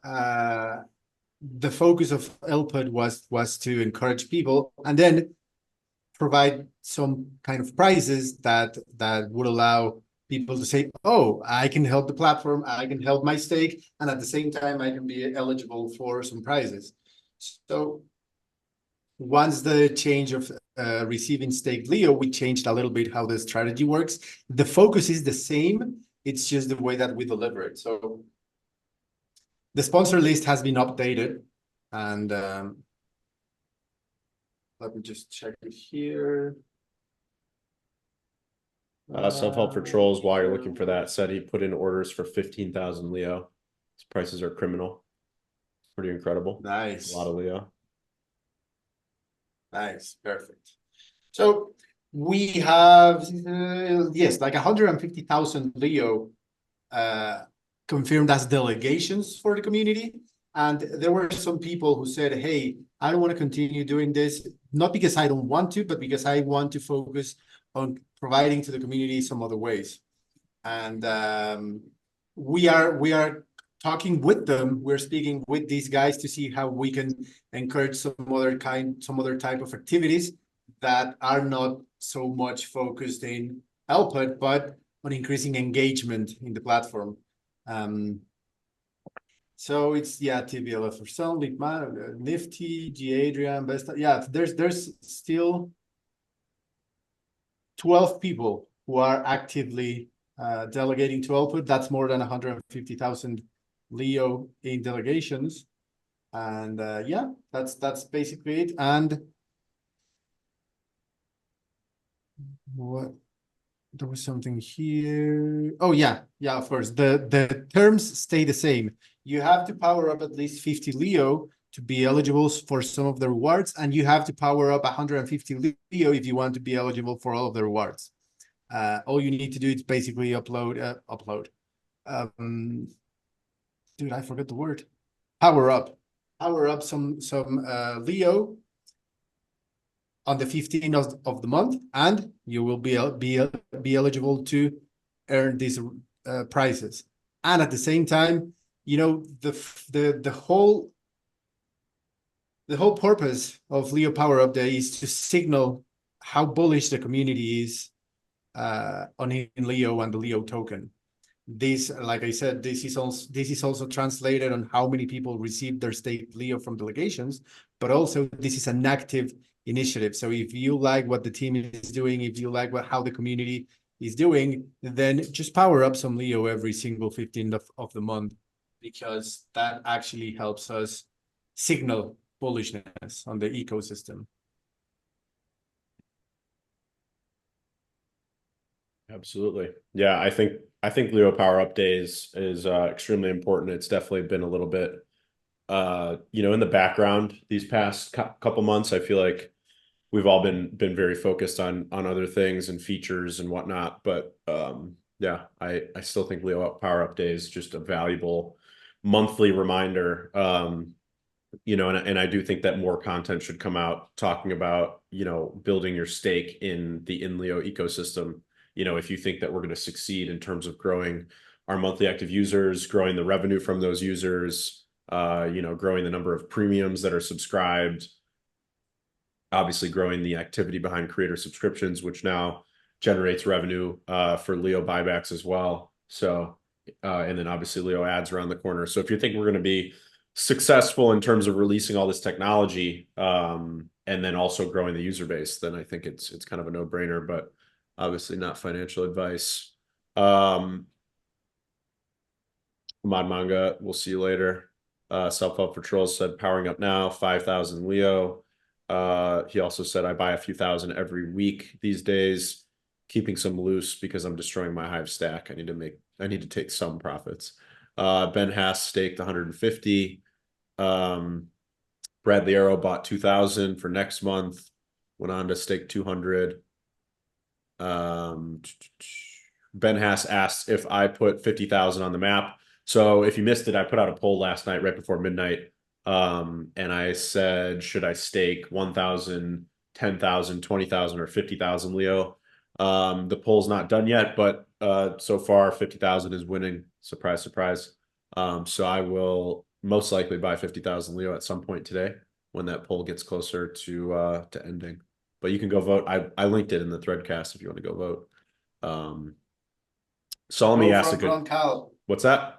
the focus of Elpud was to encourage people and then provide some kind of prizes that would allow people to say, oh, I can help the platform, I can help my stake, and at the same time, I can be eligible for some prizes. So once the change of receiving staked Leo, we changed a little bit how the strategy works. The focus is the same, it's just the way that we deliver it. So the sponsor list has been updated, and let me just check it here. Self-help for trolls, while you're looking for that, said he put in orders for 15,000 Leo. His prices are criminal. Pretty incredible. Nice. A lot of Leo. Nice, perfect. So we have yes, like 150,000 Leo confirmed as delegations for the community. And there were some people who said, hey, I don't want to continue doing this, not because I don't want to, but because I want to focus on providing to the community some other ways. And we are talking with them. We're speaking with these guys to see how we can encourage some other type of activities that are not so much focused in output, but on increasing engagement in the platform. So it's TBLF for some, Leapman, Nifty, G Adrian, Best. Yeah, there's still 12 people who are actively delegating to output. That's more than 150,000 Leo in delegations. And that's basically it. And what there was something here. Oh yeah, of course. The terms stay the same. You have to power up at least 50 Leo to be eligible for some of the rewards, and you have to power up 150 Leo if you want to be eligible for all of the rewards. All you need to do is basically upload. Dude, I forgot the word. Power up some Leo on the 15th of the month, and you will be eligible to earn these prizes. And at the same time, the whole purpose of Leo Power Up Day is to signal how bullish the community is on in Leo and the Leo token. This, like I said, this is also translated on how many people receive their staked Leo from delegations, but also this is an active initiative. So if you like what the team is doing, if you like how the community is doing, then just power up some Leo every single 15th of the month, because that actually helps us signal bullishness on the ecosystem. Absolutely. Yeah, I think Leo Power Up Days is extremely important. It's definitely been a little bit in the background these past couple months. I feel like we've all been very focused on other things and features and whatnot. But yeah, I still think Leo Power Up Day is just a valuable monthly reminder. And I do think that more content should come out talking about, building your stake in the Inleo ecosystem. If you think that we're going to succeed in terms of growing our monthly active users, growing the revenue from those users, growing the number of premiums that are subscribed, obviously growing the activity behind creator subscriptions, which now generates revenue for Leo buybacks as well. So, and then obviously Leo ads around the corner. So if you think we're going to be successful in terms of releasing all this technology, and then also growing the user base, then I think it's kind of a no-brainer, but obviously not financial advice. Mod Manga, we'll see you later. Self-help for trolls said powering up now, 5,000 Leo. He also said I buy a few thousand every week these days, keeping some loose because I'm destroying my Hive stack. I need to take some profits. Ben Haas staked 150. Bradley Arrow bought 2,000 for next month. Went on to stake 200. Ben Haas asked if I put 50,000 on the map. So if you missed it, I put out a poll last night right before midnight. And I said, should I stake 1,000, 10,000, 20,000, or 50,000 Leo? The poll's not done yet, but so far 50,000 is winning. Surprise, surprise. So I will most likely buy 50,000 Leo at some point today when that poll gets closer to ending. But you can go vote. I linked it in the threadcast if you want to go vote. Solomon asked a good. Run, Cal. What's that?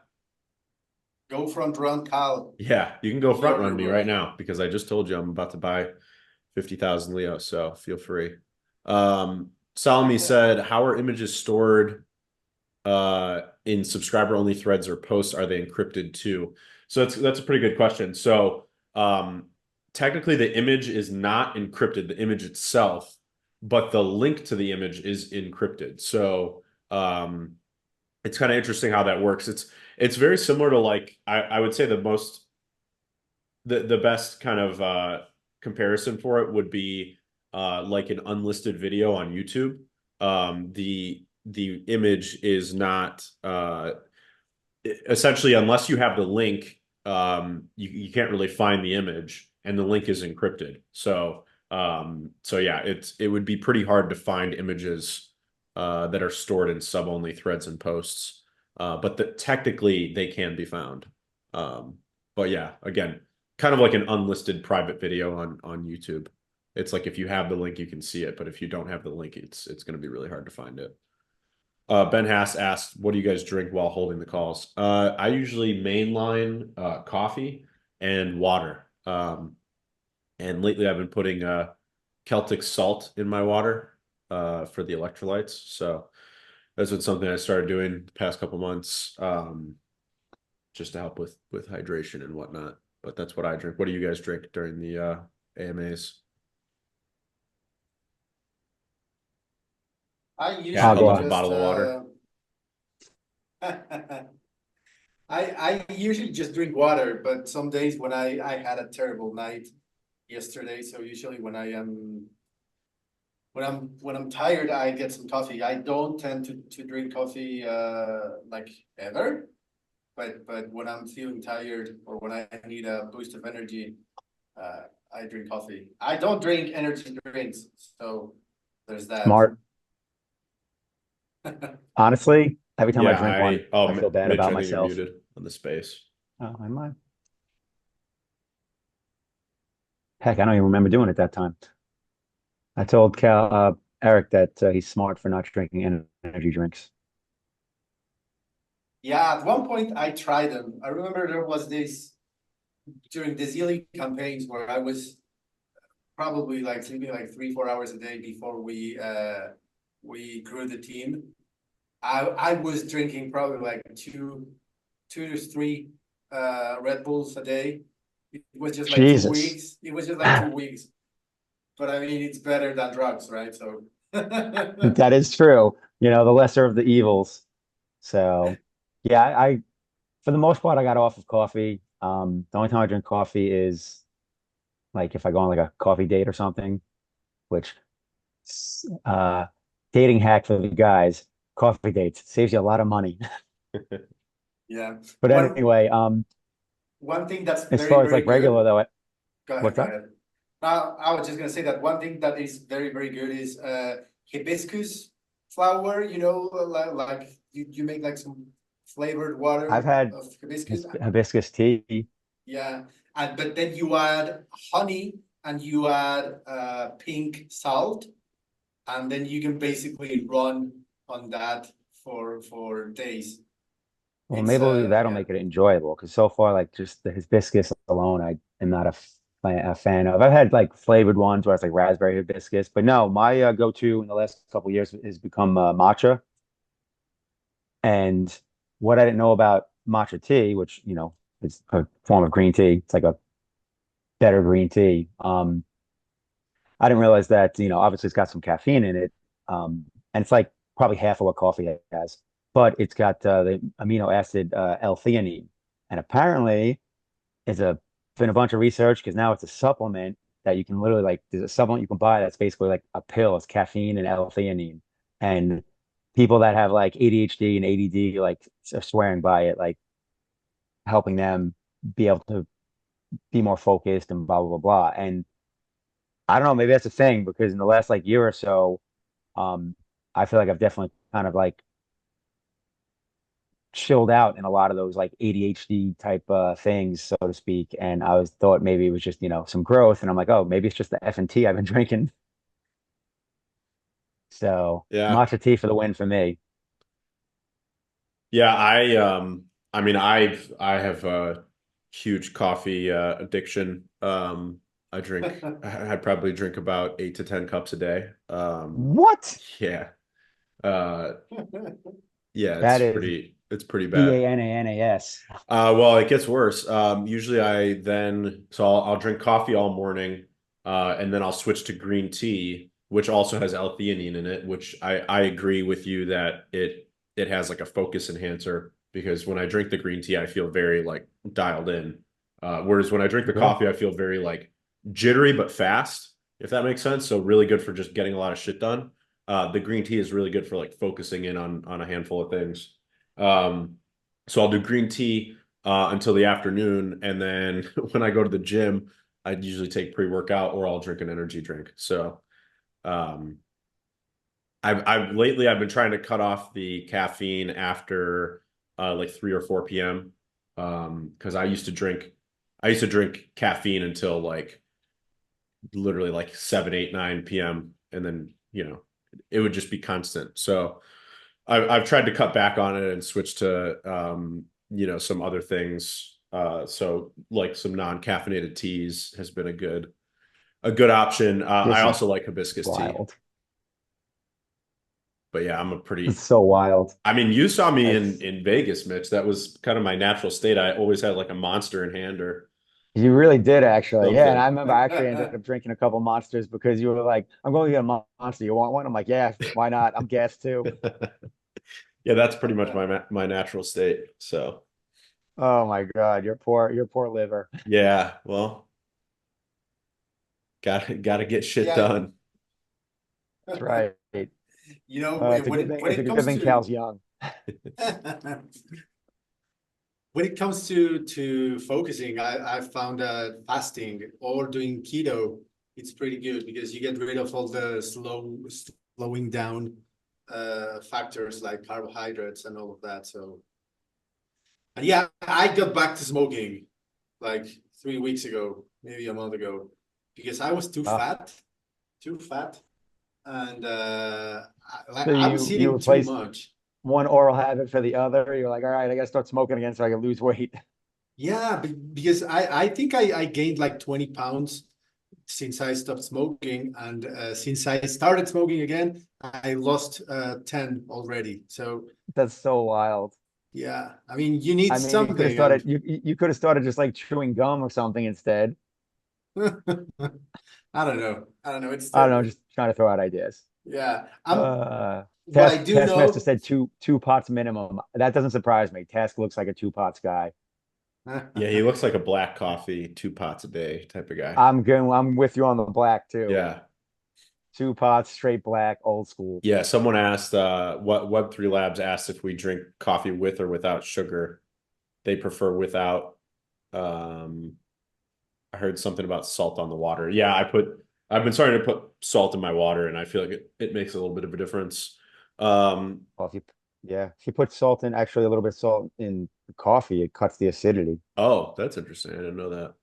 Go front run, Cal. Yeah, you can go Pull front up run your me work. right now because I just told you I'm about to buy 50,000 Leo, so feel free. Salome said, how are images stored in subscriber only threads or posts? Are they encrypted too? So that's a pretty good question. So technically the image is not encrypted, the image itself, but the link to the image is encrypted. So it's kind of interesting how that works. It's very similar to, like, I would say the best kind of comparison for it would be like an unlisted video on YouTube. The image is not essentially, unless you have the link, you can't really find the image, and the link is encrypted. So yeah, it would be pretty hard to find images that are stored in sub-only threads and posts. But technically they can be found. But yeah, again, kind of like an unlisted private video on YouTube. It's like if you have the link, you can see it, but if you don't have the link, it's going to be really hard to find it. Ben Haas asked, what do you guys drink while holding the calls? I usually mainline coffee and water. And lately I've been putting Celtic salt in my water for the electrolytes. So that's been something I started doing the past couple months, just to help with hydration and whatnot. But that's what I drink. What do you guys drink during the AMAs? I usually Yeah, I love a just bottle of water. I usually just drink water, but some days when I had a terrible night yesterday, so usually when I'm tired, I get some coffee. I don't tend to drink coffee like ever, but when I'm feeling tired or when I need a boost of energy, I drink coffee. I don't drink energy drinks, so there's that. Smart. Honestly, every time I Yeah, drink one, I feel bad Mitch, about I think you're myself. muted on the space. Oh, am I? Heck, I don't even remember doing it that time. I told Eric that he's smart for not drinking energy drinks. Yeah, at one point I tried them. I remember there was this during the Zealy campaigns where I was probably like sleeping like 3-4 hours a day before we we grew the team, I was drinking probably like two to three Red Bulls a day. It was just like two Jesus. weeks. It was just like 2 weeks. But I mean, it's better than drugs, right? So That is true. You know, the lesser of the evils. So yeah, I for the most part I got off of coffee. The only time I drink coffee is like if I go on like a coffee date or something, which uh dating hack for the guys, coffee dates saves you a lot of money. yeah. But One anyway, one thing that's as very, far as very like regular good. though, Go ahead, what's go that? ahead. Now, I was just gonna say that one thing that is very, very good is hibiscus flower, like you make like some flavored I've water had of hibiscus. hibiscus tea. Yeah. And but then you add honey and you add pink salt, and then you can basically run on that for days. Well, It's maybe that'll yeah. make it enjoyable because so far, like just the hibiscus alone, I am not a fan of. I've had like flavored ones where it's like raspberry hibiscus, but no, my go-to in the last couple of years has become matcha. And what I didn't know about matcha tea, which you know is a form of green tea, it's like a better green tea. I didn't realize that, you know, obviously it's got some caffeine in it. And it's like probably half of what coffee has, but it's got the amino acid L-theanine. And apparently it's been a bunch of research because now it's a supplement that you can literally like, there's a supplement you can buy that's basically like a pill. It's caffeine and L-theanine. And people that have like ADHD and ADD like are swearing by it, like helping them be able to be more focused and blah, blah, blah, blah. And I don't know, maybe that's a thing because in the last like year or so, um, I feel like I've definitely kind of like chilled out in a lot of those like ADHD type things, so to speak. And I was thought maybe it was just, you know, some growth. And I'm like, oh, maybe it's just the F and T I've been drinking. So Yeah. matcha tea for the win for me. Yeah, I mean I have a huge coffee addiction. I probably drink about 8 to 10 cups a day. What? Yeah. Uh yeah, That is it's pretty bad. Bananas. Well, it gets worse. Usually so I'll drink coffee all morning, and then I'll switch to green tea, which also has L-theanine in it, which I agree with you that it has like a focus enhancer because when I drink the green tea, I feel very like dialed in. Whereas when I drink the Yeah. coffee, I feel very like jittery but fast, if that makes sense. So really good for just getting a lot of shit done. The green tea is really good for like focusing in on a handful of things. Um, so I'll do green tea until the afternoon. And then when I go to the gym, I'd usually take pre-workout or I'll drink an energy drink. So um, I've been trying to cut off the caffeine after like 3 or 4 p.m. Because I used to drink caffeine until like literally like 7, 8, 9 p.m. And then, it would just be constant. So I've tried to cut back on it and switch to some other things. So like some non-caffeinated teas has been a good option. I This is also like hibiscus tea, wild. but yeah, It's so wild. I mean, you saw me in That's in Vegas, Mitch. That was kind of my natural state. I always had like a Monster in hand or You really did actually. Yeah. And I something. remember I actually ended up drinking a couple monsters because you were like, I'm going to get a monster. You want one? I'm like, yeah, why not? I'm gassed too. Yeah, that's pretty much my natural state. So Oh my God, your poor liver. yeah, well, gotta get shit Yeah, done. That's right. when It's a good thing. when It's a it good comes thing to Cal's young. when it comes to focusing, I found that fasting or doing keto, it's pretty good because you get rid of all the slowing down factors like carbohydrates and all of that. So, and yeah, I got back to smoking like 3 weeks ago, maybe a month ago, because I was Uh, too fat, and so I was you eating too replaced much. one oral habit for the other. You're like, all right, I gotta start smoking again so I can lose weight. Yeah, because I think I gained like 20 pounds since I stopped smoking, and since I started smoking again, I lost 10 already. So That's so wild. yeah, I mean, you need I mean, you could have something, started and you could have started just like chewing gum or something instead. I don't know. I don't know. It's I don't know, the just trying to throw out ideas. yeah. What I Task do Taskmaster know. said two pots minimum. That doesn't surprise me. Task looks like a two pots guy. Yeah, he looks like a black coffee, 2 pots a day type of guy. I'm with you on the black too. Yeah. Two pots, straight black, old school. Yeah, someone asked, what Web3 Labs asked if we drink coffee with or without sugar. They prefer without. Um, I heard something about salt on the water. Yeah, I've been starting to put salt in my water, and I feel like it makes a little bit of a difference. Um, Well, if you put salt in, actually a little bit of salt in coffee, it cuts the acidity. oh, that's interesting. I didn't know that.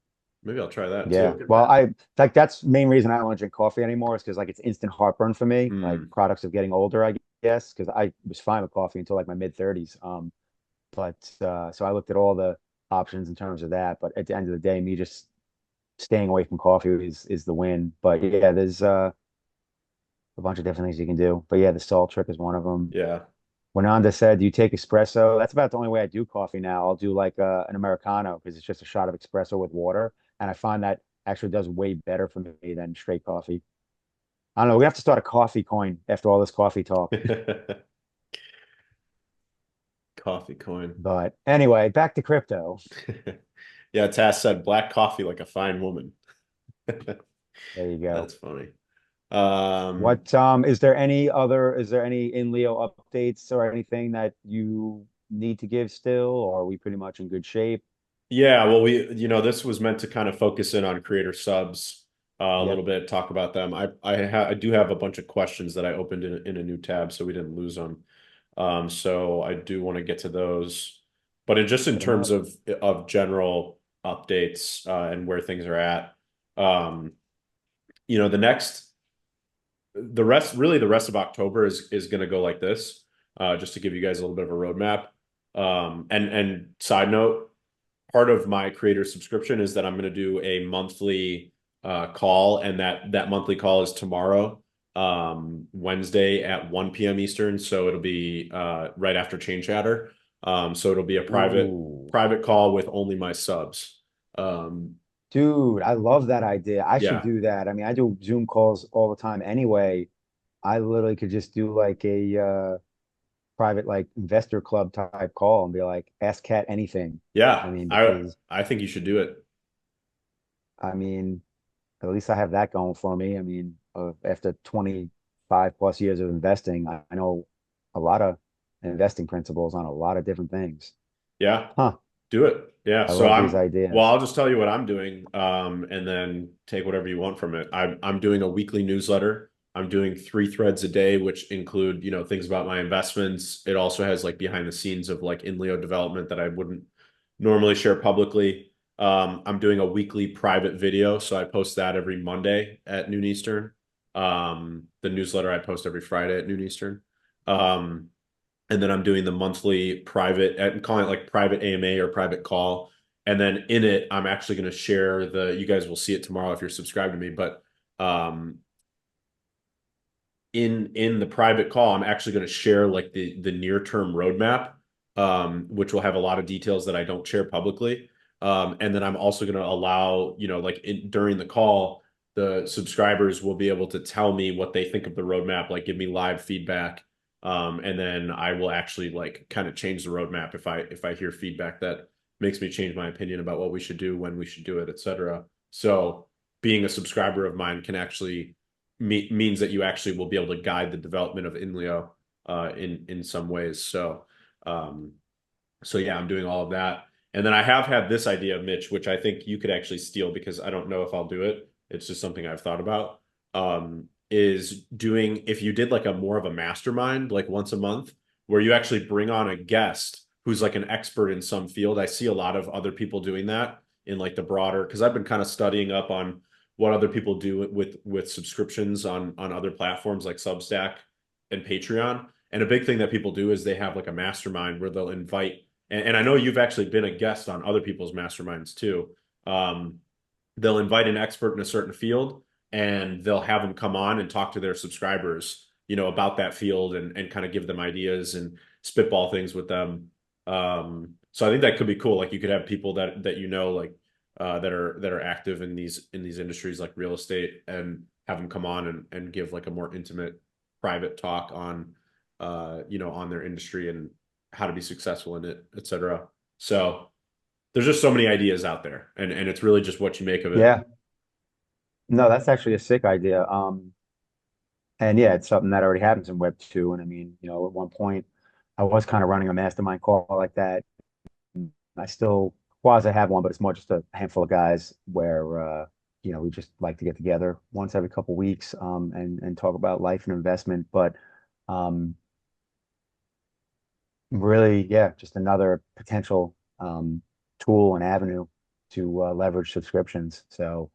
Maybe I'll try that Yeah. Look at Well, that. that's the main reason I don't want to drink coffee anymore is because like it's instant heartburn for me, like too. products of getting older, I guess, because I was fine with coffee until like my mid 30s. But so I looked at all the options in terms of that. But at the end of the day, me just staying away from coffee is the win. But yeah, there's a bunch of different things you can do. But yeah, the salt trick is one of them. Yeah. When Anda said, "Do you take espresso?" That's about the only way I do coffee now. I'll do like an Americano because it's just a shot of espresso with water, and I find that actually does way better for me than straight coffee. I don't know. We have to start a coffee coin after all this coffee talk. Coffee coin. But anyway, back to crypto. Yeah, Tass said black coffee like a fine woman. There you go. That's funny. Um, What is there any Inleo updates or anything that you need to give still, or are we pretty much in good shape? yeah, well, this was meant to kind of focus in on creator subs a little Yep, bit, talk about them. I do have a bunch of questions that I opened in a new tab, so we didn't lose them. So I do want to get to those, but just in hit them terms up. of general updates and where things are at, um, the next the rest of October is going to go like this. Just to give you guys a little bit of a roadmap. And side note, part of my creator subscription is that I'm going to do a monthly call, and that monthly call is tomorrow, Wednesday at 1 p.m. Eastern. So it'll be right after Chain Chatter. So it'll be a Ooh. private call with only my subs. Um, Dude, I love that idea. I should yeah, do that. I mean, I do Zoom calls all the time anyway. I literally could just do like a private like investor club type call and be like, ask Cat anything. I yeah. mean, I because I think you should do it. I mean, at least I have that going for me. I mean, after 25 plus years of investing, I know a lot of investing principles on a lot of different things. Yeah. Huh. Do it. Yeah. I So love these ideas. I'll just tell you what I'm doing, and then take whatever you want from it. I'm doing a weekly newsletter. I'm doing 3 threads a day, which include, things about my investments. It also has like behind the scenes of like Inleo development that I wouldn't normally share publicly. I'm doing a weekly private video, so I post that every Monday at noon Eastern. The newsletter I post every Friday at noon Eastern. Um, and then I'm doing the monthly private, I'm calling it like private AMA or private call. And then in it, I'm actually going to share you guys will see it tomorrow if you're subscribed to me, but um, in the private call, I'm actually going to share like the near term roadmap, which will have a lot of details that I don't share publicly. And then I'm also going to allow, like during the call, the subscribers will be able to tell me what they think of the roadmap, like give me live feedback. And then I will actually like kind of change the roadmap if I hear feedback that makes me change my opinion about what we should do, when we should do it, etc. So being a subscriber of mine can actually means that you actually will be able to guide the development of Inleo in some ways. Um, so yeah, I'm doing all of that. And then I have had this idea, Mitch, which I think you could actually steal because I don't know if I'll do it. It's just something I've thought about. Is doing if you did like a more of a mastermind, like once a month, where you actually bring on a guest who's like an expert in some field. I see a lot of other people doing that in like the broader, because I've been kind of studying up on what other people do with subscriptions on other platforms like Substack and Patreon. And a big thing that people do is they have like a mastermind where they'll invite, and I know you've actually been a guest on other people's masterminds too. Um, they'll invite an expert in a certain field and they'll have them come on and talk to their subscribers, about that field and kind of give them ideas and spitball things with them. So I think that could be cool. Like you could have people that like that are active in these industries like real estate and have them come on and give like a more intimate private talk on on their industry and how to be successful in it, etc. So there's just so many ideas out there, and it's really just what you make of it. Yeah. No, that's actually a sick idea. And yeah, it's something that already happens in Web 2. And I mean, at one point I was kind of running a mastermind call like that. I still quasi have one, but it's more just a handful of guys where we just like to get together once every couple of weeks, and talk about life and investment. But um, really, yeah, just another potential tool and avenue to leverage subscriptions. So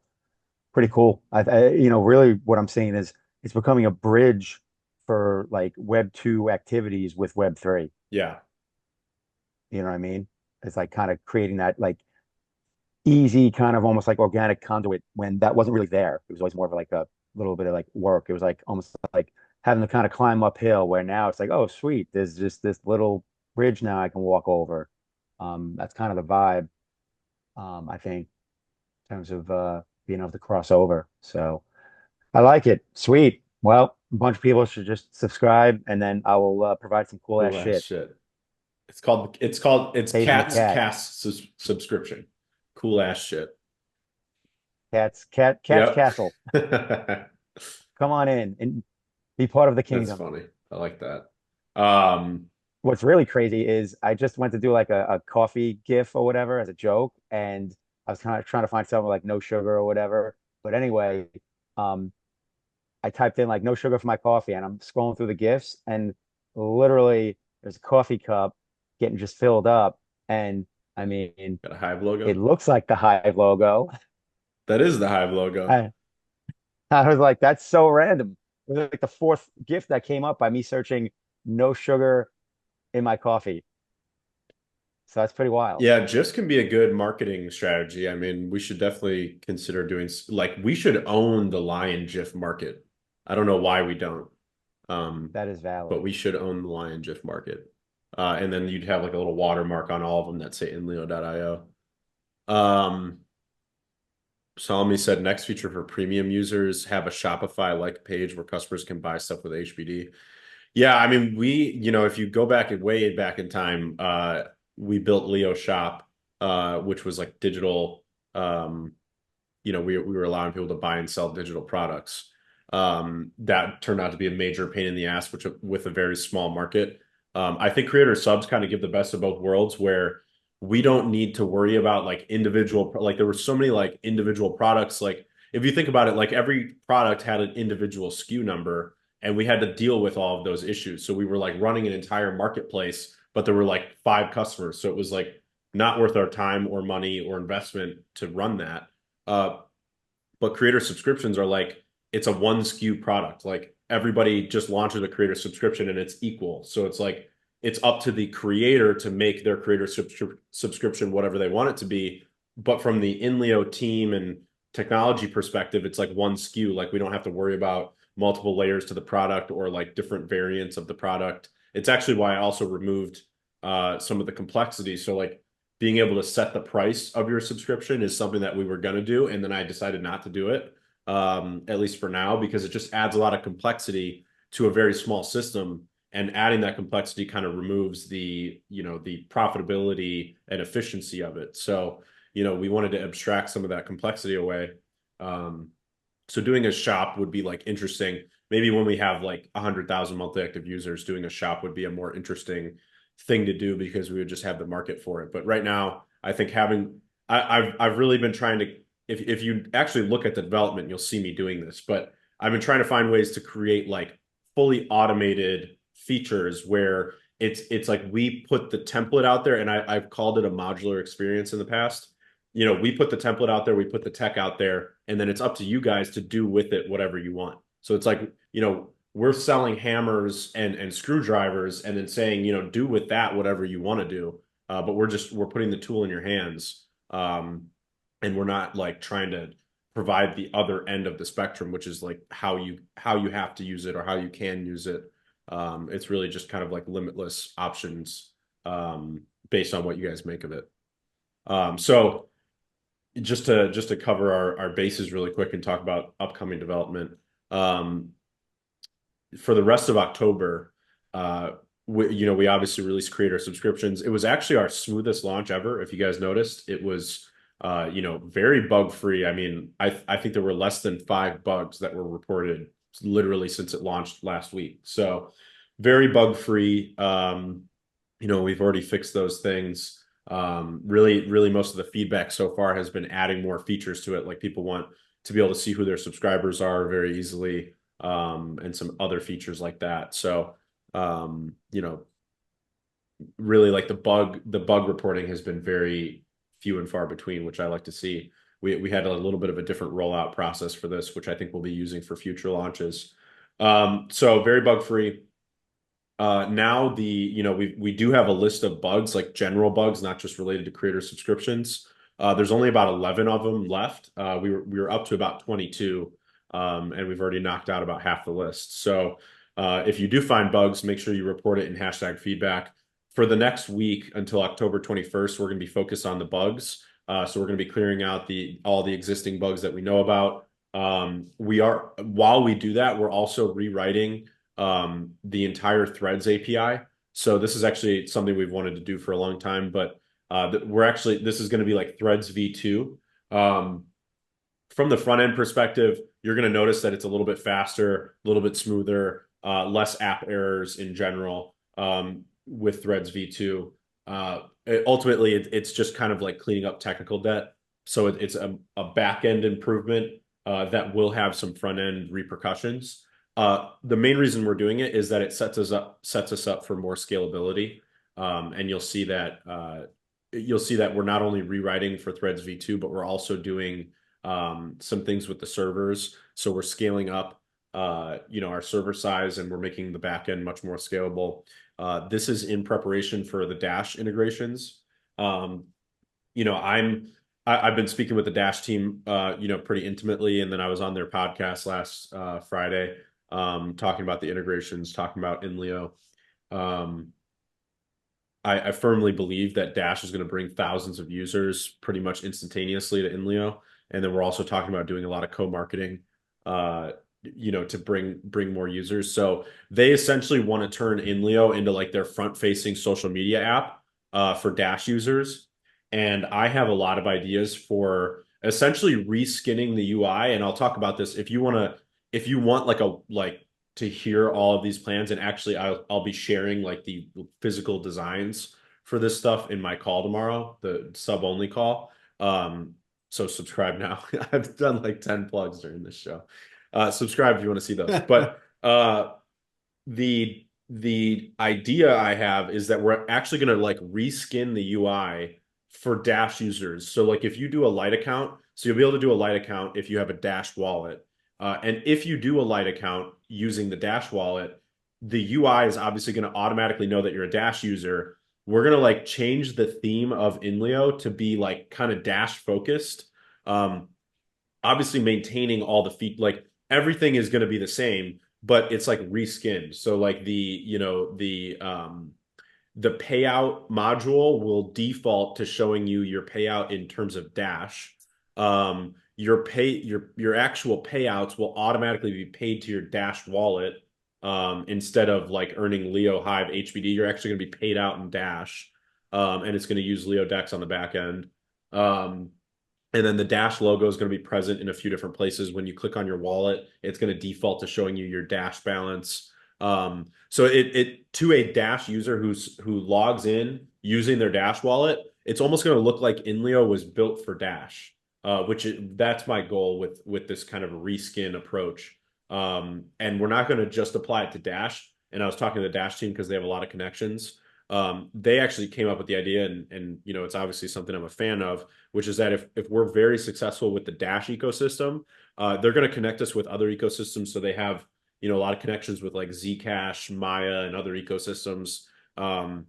pretty cool. Really what I'm seeing is it's becoming a bridge for like Web 2 activities with Web 3. Yeah. You know what I mean? It's like kind of creating that like easy kind of almost like organic conduit when that wasn't really there. It was always more of like a little bit of like work. It was like almost like having to kind of climb uphill where now it's like, oh, sweet, there's just this little bridge now I can walk over. That's kind of the vibe, I think, in terms of being able to cross over. So I like it. Sweet. Well, a bunch of people should just subscribe and then I will provide some cool ass Cool ass shit. shit. It's Paging the cat. Cast subscription. Cool ass shit. Cat's Yep. Castle. Come on in and be part of the That's kingdom. funny. I like that. Um, What's really crazy is I just went to do like a coffee gif or whatever as a joke, and I was kind of trying to find something like no sugar or whatever. But anyway, um, I typed in like no sugar for my coffee, and I'm scrolling through the gifs, and literally there's a coffee cup getting just filled up, and I mean, got a Hive it logo. looks like the Hive logo. That is the Hive logo. I, I was like, that's so random. It was like the fourth gift that came up by me searching no sugar in my coffee. So that's pretty wild. Yeah, GIFs can be a good marketing strategy. I mean, we should definitely consider doing like we should own the Lion GIF market. I don't know why we don't. That is But valid. we should own the Lion GIF market. And then you'd have like a little watermark on all of them that say Inleo.io. Salmi said next feature for premium users, have a Shopify like page where customers can buy stuff with HBD. Yeah, I mean, if you go back and way back in time, we built Leo Shop, which was like digital. We were allowing people to buy and sell digital products. That turned out to be a major pain in the ass, which with a very small market. I think creator subs kind of give the best of both worlds, where we don't need to worry about like individual, like there were so many like individual products. Like if you think about it, like every product had an individual SKU number and we had to deal with all of those issues. So we were like running an entire marketplace, but there were like 5 customers. So it was like not worth our time or money or investment to run that. Uh, but creator subscriptions are like it's a one SKU product. Like everybody just launches a creator subscription and it's equal. So it's like it's up to the creator to make their creator subscription whatever they want it to be. But from the Inleo team and technology perspective, it's like one SKU. Like we don't have to worry about multiple layers to the product or like different variants of the product. It's actually why I also removed some of the complexity. So like being able to set the price of your subscription is something that we were going to do. And then I decided not to do it, at least for now, because it just adds a lot of complexity to a very small system. And adding that complexity kind of removes the profitability and efficiency of it. So, we wanted to abstract some of that complexity away. So doing a shop would be like interesting. Maybe when we have like 100,000 monthly active users, doing a shop would be a more interesting thing to do because we would just have the market for it. But right now, I think I've really been trying to, if you actually look at the development, you'll see me doing this, but I've been trying to find ways to create like fully automated features where it's like we put the template out there, and I've called it a modular experience in the past. We put the template out there, we put the tech out there, and then it's up to you guys to do with it whatever you want. So it's like, we're selling hammers and screwdrivers and then saying, do with that whatever you want to do. But we're putting the tool in your hands. and we're not like trying to provide the other end of the spectrum, which is like how you have to use it or how you can use it. It's really just kind of like limitless options based on what you guys make of it. So just to cover our bases really quick and talk about upcoming development. Um, for the rest of October, we obviously released creator subscriptions. It was actually our smoothest launch ever. If you guys noticed, it was very bug free. I mean, I think there were less than 5 bugs that were reported literally since it launched last week. So very bug free. We've already fixed those things. Really most of the feedback so far has been adding more features to it. Like people want to be able to see who their subscribers are very easily, and some other features like that. So, really like the bug reporting has been very few and far between, which I like to see. We had a little bit of a different rollout process for this, which I think we'll be using for future launches. So very bug free. Now we do have a list of bugs, like general bugs, not just related to creator subscriptions. There's only about 11 of them left. We were up to about 22, and we've already knocked out about half the list. So if you do find bugs, make sure you report it in hashtag feedback. For the next week until October 21st, we're going to be focused on the bugs. So we're going to be clearing out all the existing bugs that we know about. While we do that, we're also rewriting the entire Threads API. So this is actually something we've wanted to do for a long time, but this is going to be like Threads v2. From the front end perspective, you're going to notice that it's a little bit faster, a little bit smoother, less app errors in general with Threads v2. Ultimately, it's just kind of like cleaning up technical debt. So it's a back end improvement that will have some front end repercussions. The main reason we're doing it is that it sets us up for more scalability. And you'll see that we're not only rewriting for Threads v2, but we're also doing some things with the servers. So we're scaling up our server size, and we're making the back end much more scalable. This is in preparation for the Dash integrations. I've been speaking with the Dash team pretty intimately, and then I was on their podcast last Friday, talking about the integrations, talking about Inleo. I firmly believe that Dash is going to bring thousands of users pretty much instantaneously to Inleo. And then we're also talking about doing a lot of co-marketing, to bring more users. So they essentially want to turn Inleo into like their front-facing social media app for Dash users. And I have a lot of ideas for essentially reskinning the UI. And I'll talk about this if you want like to hear all of these plans, and actually I'll be sharing like the physical designs for this stuff in my call tomorrow, the sub only call. So subscribe now. I've done like 10 plugs during this show. Subscribe if you want to see those. But the idea I have is that we're actually going to like reskin the UI for Dash users. So like if you do a Lite account, so you'll be able to do a Lite account if you have a Dash wallet. And if you do a Lite account using the Dash wallet, the UI is obviously going to automatically know that you're a Dash user. We're going to like change the theme of Inleo to be like kind of Dash focused. Obviously maintaining all the feet, like everything is going to be the same, but it's like reskinned. So like the payout module will default to showing you your payout in terms of Dash. Your actual payouts will automatically be paid to your Dash wallet. Instead of like earning Leo Hive HBD, you're actually going to be paid out in Dash. And it's going to use Leo Dex on the back end. And then the Dash logo is going to be present in a few different places. When you click on your wallet, it's going to default to showing you your Dash balance. So it to a Dash user who logs in using their Dash wallet, it's almost going to look like Inleo was built for Dash, that's my goal with this kind of a reskin approach. And we're not going to just apply it to Dash. And I was talking to the Dash team because they have a lot of connections. They actually came up with the idea, and it's obviously something I'm a fan of, which is that if we're very successful with the Dash ecosystem, they're going to connect us with other ecosystems. So they have a lot of connections with like Zcash, Maya, and other ecosystems. And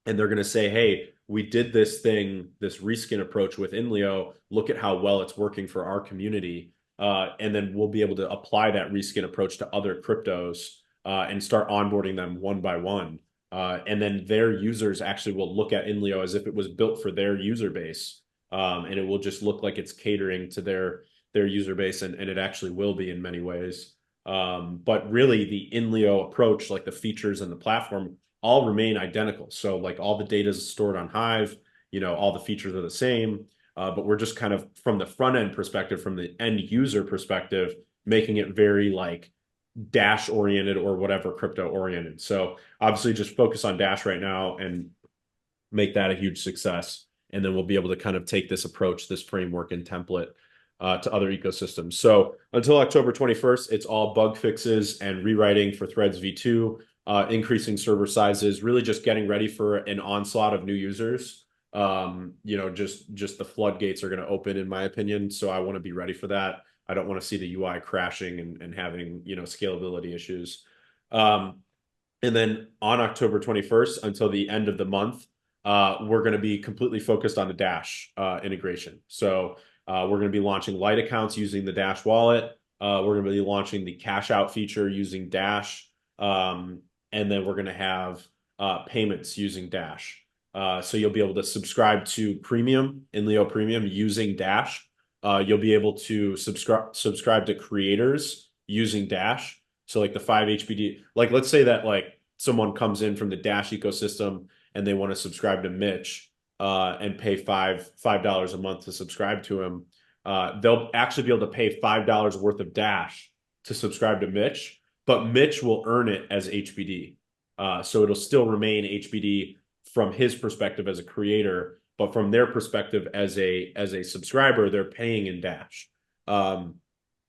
they're going to say, hey, we did this thing, this reskin approach with Inleo. Look at how well it's working for our community. And then we'll be able to apply that reskin approach to other cryptos and start onboarding them one by one. And then their users actually will look at Inleo as if it was built for their user base. And it will just look like it's catering to their user base, and it actually will be in many ways. But really the Inleo approach, like the features and the platform, all remain identical. So like all the data is stored on Hive, all the features are the same. But we're just kind of from the front end perspective, from the end user perspective, making it very like Dash oriented or whatever crypto oriented. So obviously just focus on Dash right now and make that a huge success. And then we'll be able to kind of take this approach, this framework and template to other ecosystems. So until October 21st, it's all bug fixes and rewriting for Threads V2, increasing server sizes, really just getting ready for an onslaught of new users. Just the floodgates are going to open, in my opinion. So I want to be ready for that. I don't want to see the UI crashing and having, scalability issues. And then on October 21st until the end of the month, we're going to be completely focused on the Dash integration. So we're going to be launching light accounts using the Dash wallet. We're going to be launching the cash out feature using Dash. And then we're going to have payments using Dash. So you'll be able to subscribe to Premium, Inleo Premium using Dash. You'll be able to subscribe to creators using Dash. So like the 5 HBD, like let's say that like someone comes in from the Dash ecosystem and they want to subscribe to Mitch and pay $5 a month to subscribe to him. They'll actually be able to pay $5 worth of Dash to subscribe to Mitch, but Mitch will earn it as HBD. So it'll still remain HBD from his perspective as a creator, but from their perspective as a subscriber, they're paying in Dash. And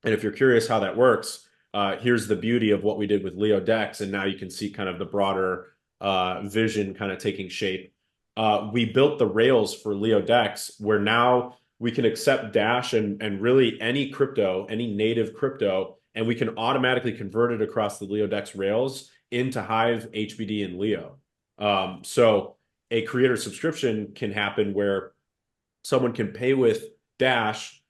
if you're curious how that works, here's the beauty of what we did with Leo Dex, and now you can see kind of the broader vision kind of taking shape. We built the rails for Leo Dex where now we can accept Dash and really any crypto, any native crypto, and we can automatically convert it across the Leo Dex rails into Hive, HBD, and Leo. So a creator subscription can happen where someone can pay with Dash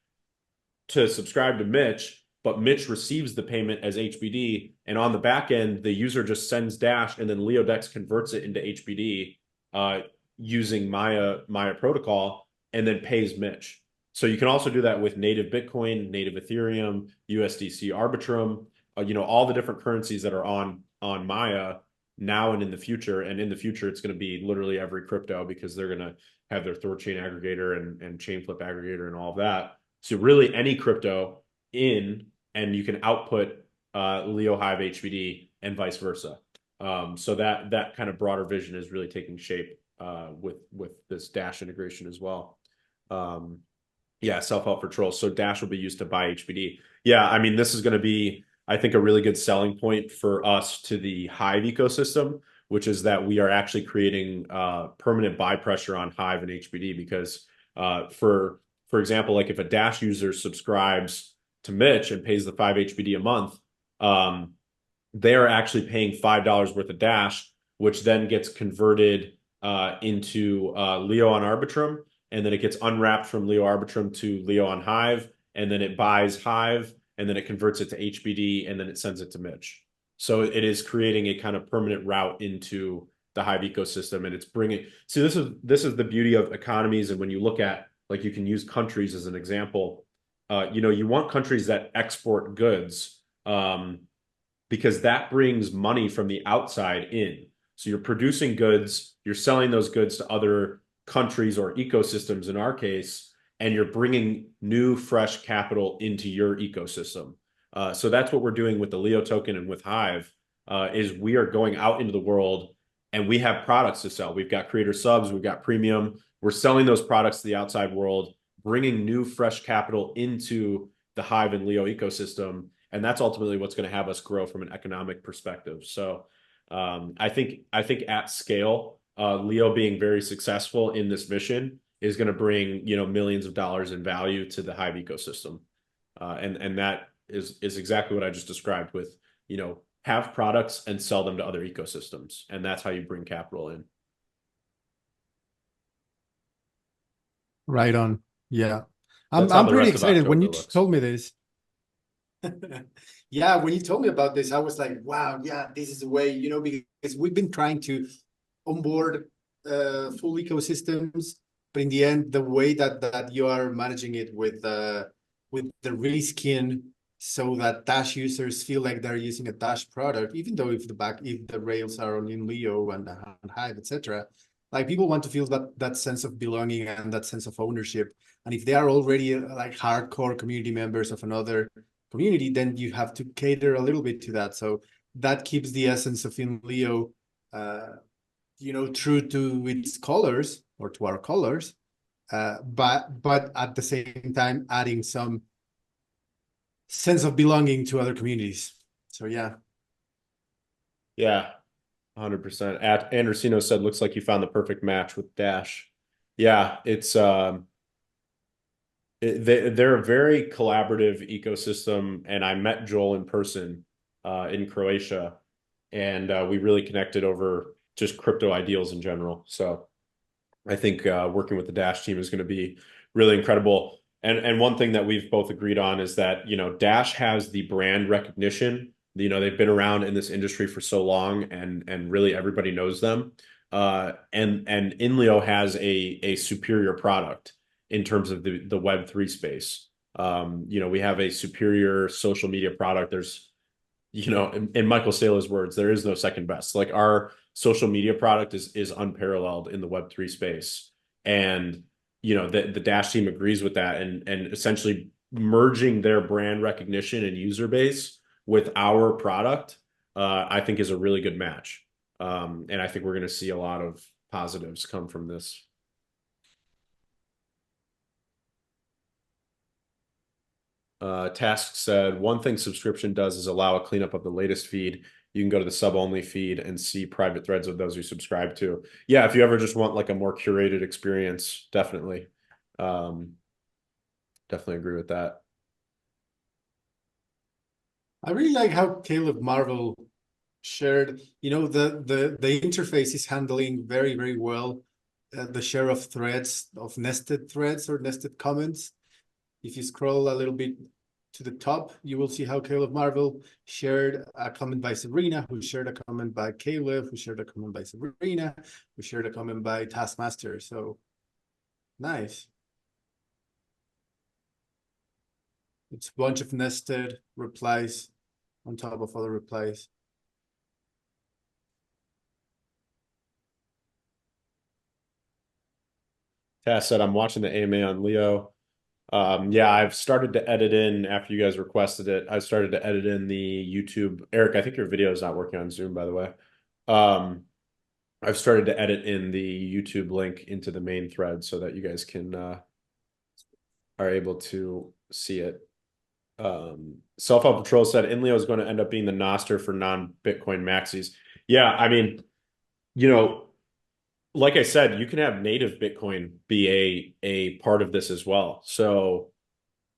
to subscribe to Mitch, but Mitch receives the payment as HBD, and on the back end, the user just sends Dash, and then LeoDex converts it into HBD using Maya protocol, and then pays Mitch. So you can also do that with native Bitcoin, native Ethereum, USDC Arbitrum, all the different currencies that are on Maya now and in the future. And in the future, it's going to be literally every crypto because they're going to have their Thorchain aggregator and Chainflip aggregator and all of that. So really any crypto in, and you can output Leo Hive HBD and vice versa. So that kind of broader vision is really taking shape with this Dash integration as well. Yeah, self-help for trolls. So Dash will be used to buy HBD. Yeah, I mean, this is going to be, I think, a really good selling point for us to the Hive ecosystem, which is that we are actually creating permanent buy pressure on Hive and HBD because for example, like if a Dash user subscribes to Mitch and pays the 5 HBD a month, they are actually paying $5 worth of Dash, which then gets converted into Leo on Arbitrum, and then it gets unwrapped from Leo Arbitrum to Leo on Hive, and then it buys Hive, and then it converts it to HBD, and then it sends it to Mitch. So it is creating a kind of permanent route into the Hive ecosystem, and it's bringing. See, this is the beauty of economies, and when you look at, like, you can use countries as an example. You want countries that export goods because that brings money from the outside in. So you're producing goods, you're selling those goods to other countries or ecosystems in our case, and you're bringing new, fresh capital into your ecosystem. So that's what we're doing with the Leo token and with Hive, is we are going out into the world and we have products to sell. We've got creator subs, we've got premium. We're selling those products to the outside world, bringing new, fresh capital into the Hive and Leo ecosystem. And that's ultimately what's going to have us grow from an economic perspective. So I think at scale, Leo being very successful in this mission is going to bring, millions of dollars in value to the Hive ecosystem. And that is exactly what I just described with, have products and sell them to other ecosystems. And that's how you bring capital in. Right on. Yeah. That's how I'm the pretty rest of excited when October you looks. told me this. Yeah, when you told me about this, I was like, wow, yeah, this is the way, because we've been trying to onboard full ecosystems, but in the end, the way that you are managing it with the reskin so that Dash users feel like they're using a Dash product, even though if the rails are on Inleo and Hive, etc. Like people want to feel that sense of belonging and that sense of ownership. And if they are already like hardcore community members of another community, then you have to cater a little bit to that. So that keeps the essence of Inleo, true to its colors or to our colors, but at the same time adding some sense of belonging to other communities. So yeah. Yeah, 100%. At Andersino said, looks like you found the perfect match with Dash. Yeah, it's they're a very collaborative ecosystem, and I met Joel in person in Croatia, and we really connected over just crypto ideals in general. So I think working with the Dash team is going to be really incredible. And one thing that we've both agreed on is that, Dash has the brand recognition. They've been around in this industry for so long, and really everybody knows them. And Inleo has a superior product in terms of the Web3 space. We have a superior social media product. There's in Michael Saylor's words, there is no second best. Like our social media product is unparalleled in the Web3 space. And the Dash team agrees with that, and essentially merging their brand recognition and user base with our product, I think is a really good match. And I think we're going to see a lot of positives come from this. Task said, one thing subscription does is allow a cleanup of the latest feed. You can go to the sub-only feed and see private threads of those you subscribe to. Yeah, if you ever just want like a more curated experience, definitely. Um, definitely agree with that. I really like how Caleb Marvel shared, the interface is handling very, very well the share of threads, of nested threads or nested comments. If you scroll a little bit to the top, you will see how Caleb Marvel shared a comment by Sabrina, who shared a comment by Caleb, who shared a comment by Sabrina, who shared a comment by Taskmaster. So nice. It's a bunch of nested replies on top of other replies. Task said, I'm watching the AMA on Leo. Yeah, I've started to edit in after you guys requested it. I started to edit in the YouTube. Eric, I think your video is not working on Zoom, by the way. I've started to edit in the YouTube link into the main thread so that you guys can are able to see it. Self-Help Patrol said Inleo is going to end up being the Noster for non-Bitcoin maxis. Yeah, I mean, you know, like I said, you can have native Bitcoin be a part of this as well. So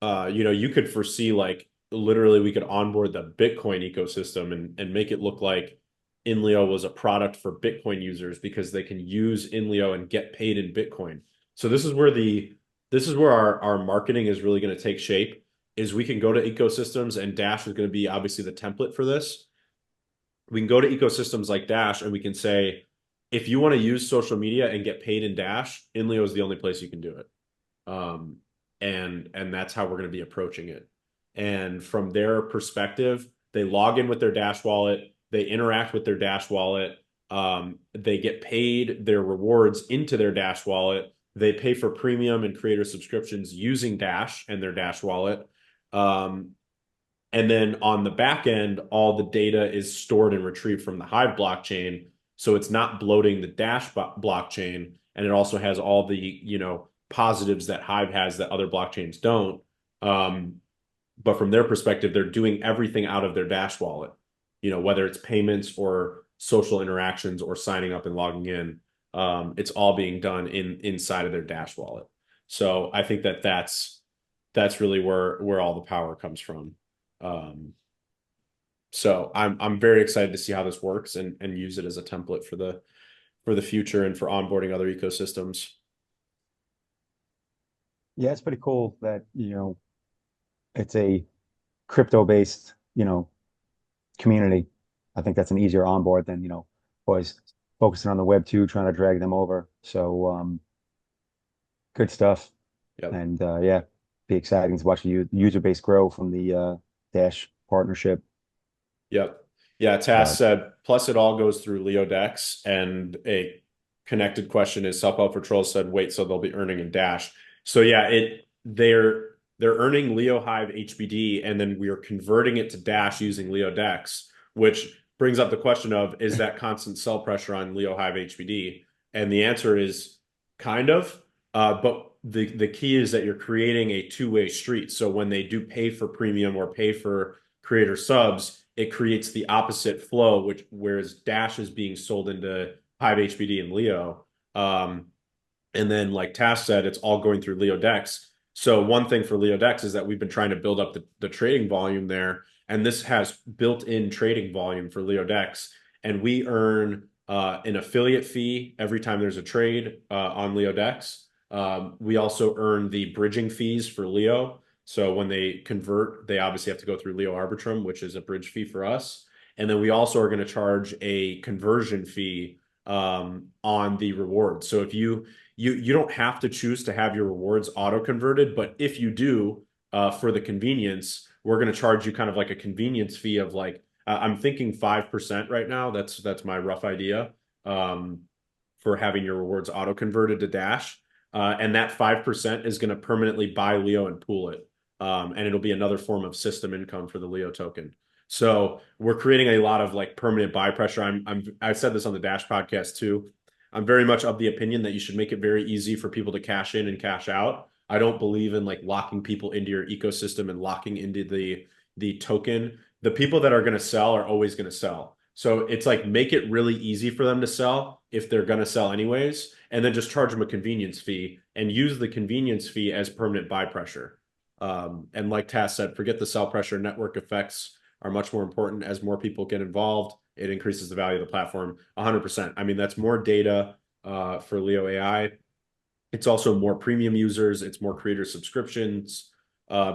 you could foresee like literally we could onboard the Bitcoin ecosystem and make it look like Inleo was a product for Bitcoin users because they can use Inleo and get paid in Bitcoin. So this is where our marketing is really going to take shape, is we can go to ecosystems, and Dash is going to be obviously the template for this. We can go to ecosystems like Dash and we can say, if you want to use social media and get paid in Dash, Inleo is the only place you can do it. Um, and that's how we're going to be approaching it. And from their perspective, they log in with their Dash wallet, they interact with their Dash wallet, they get paid their rewards into their Dash wallet, they pay for premium and creator subscriptions using Dash and their Dash wallet. And then on the back end, all the data is stored and retrieved from the Hive blockchain. So it's not bloating the Dash blockchain. And it also has all the, positives that Hive has that other blockchains don't. But from their perspective, they're doing everything out of their Dash wallet, whether it's payments or social interactions or signing up and logging in. It's all being done inside of their Dash wallet. So I think that's really where all the power comes from. So I'm very excited to see how this works and use it as a template for the future and for onboarding other ecosystems. Yeah, it's pretty cool that, it's a crypto-based, community. I think that's an easier onboard than, boys focusing on the web two, trying to drag them over. So good stuff. Yep. And yeah, be exciting to watch the user base grow from the Dash partnership. Yep. Yeah, Task But said, plus it all goes through Leo Dex. And a connected question is Self Help for Trolls said, wait, so they'll be earning in Dash. So yeah, they're earning Leo Hive HBD, and then we are converting it to Dash using Leo Dex, which brings up the question of, is that constant sell pressure on Leo Hive HBD? And the answer is kind of. But the key is that you're creating a two-way street. So when they do pay for premium or pay for creator subs, it creates the opposite flow, which whereas Dash is being sold into Hive HBD and Leo. And then, like Task said, it's all going through Leo Dex. So one thing for Leo Dex is that we've been trying to build up the trading volume there, and this has built-in trading volume for Leo Dex, and we earn an affiliate fee every time there's a trade on Leo Dex. We also earn the bridging fees for Leo. So when they convert, they obviously have to go through Leo Arbitrum, which is a bridge fee for us. And then we also are going to charge a conversion fee on the rewards. So if you don't have to choose to have your rewards auto converted, but if you do, for the convenience, we're going to charge you kind of like a convenience fee of like I'm thinking 5% right now. That's my rough idea for having your rewards auto converted to Dash, and that 5% is going to permanently buy Leo and pool it, and it'll be another form of system income for the Leo token. So we're creating a lot of like permanent buy pressure. I've said this on the Dash podcast too. I'm very much of the opinion that you should make it very easy for people to cash in and cash out. I don't believe in like locking people into your ecosystem and locking into the token. The people that are going to sell are always going to sell. So it's like make it really easy for them to sell if they're going to sell anyways, and then just charge them a convenience fee and use the convenience fee as permanent buy pressure. And like Tass said, forget the sell pressure. Network effects are much more important. As more people get involved, it increases the value of the platform 100%. I mean, that's more data for Leo AI. It's also more premium users. It's more creator subscriptions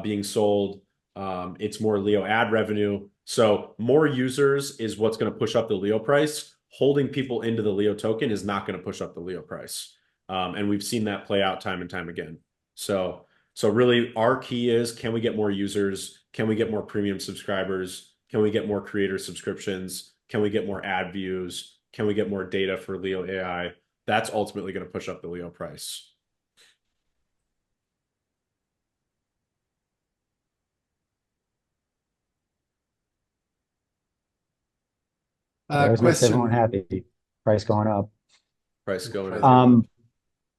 being sold. It's more Leo ad revenue. So more users is what's going to push up the Leo price. Holding people into the Leo token is not going to push up the Leo price. And we've seen that play out time and time again. So really our key is, can we get more users? Can we get more premium subscribers? Can we get more creator subscriptions? Can we get more ad views? Can we get more data for Leo AI? That's ultimately going to push up the Leo price. it always makes everyone Question. happy. Price going up. Price going Price up. going up. Um,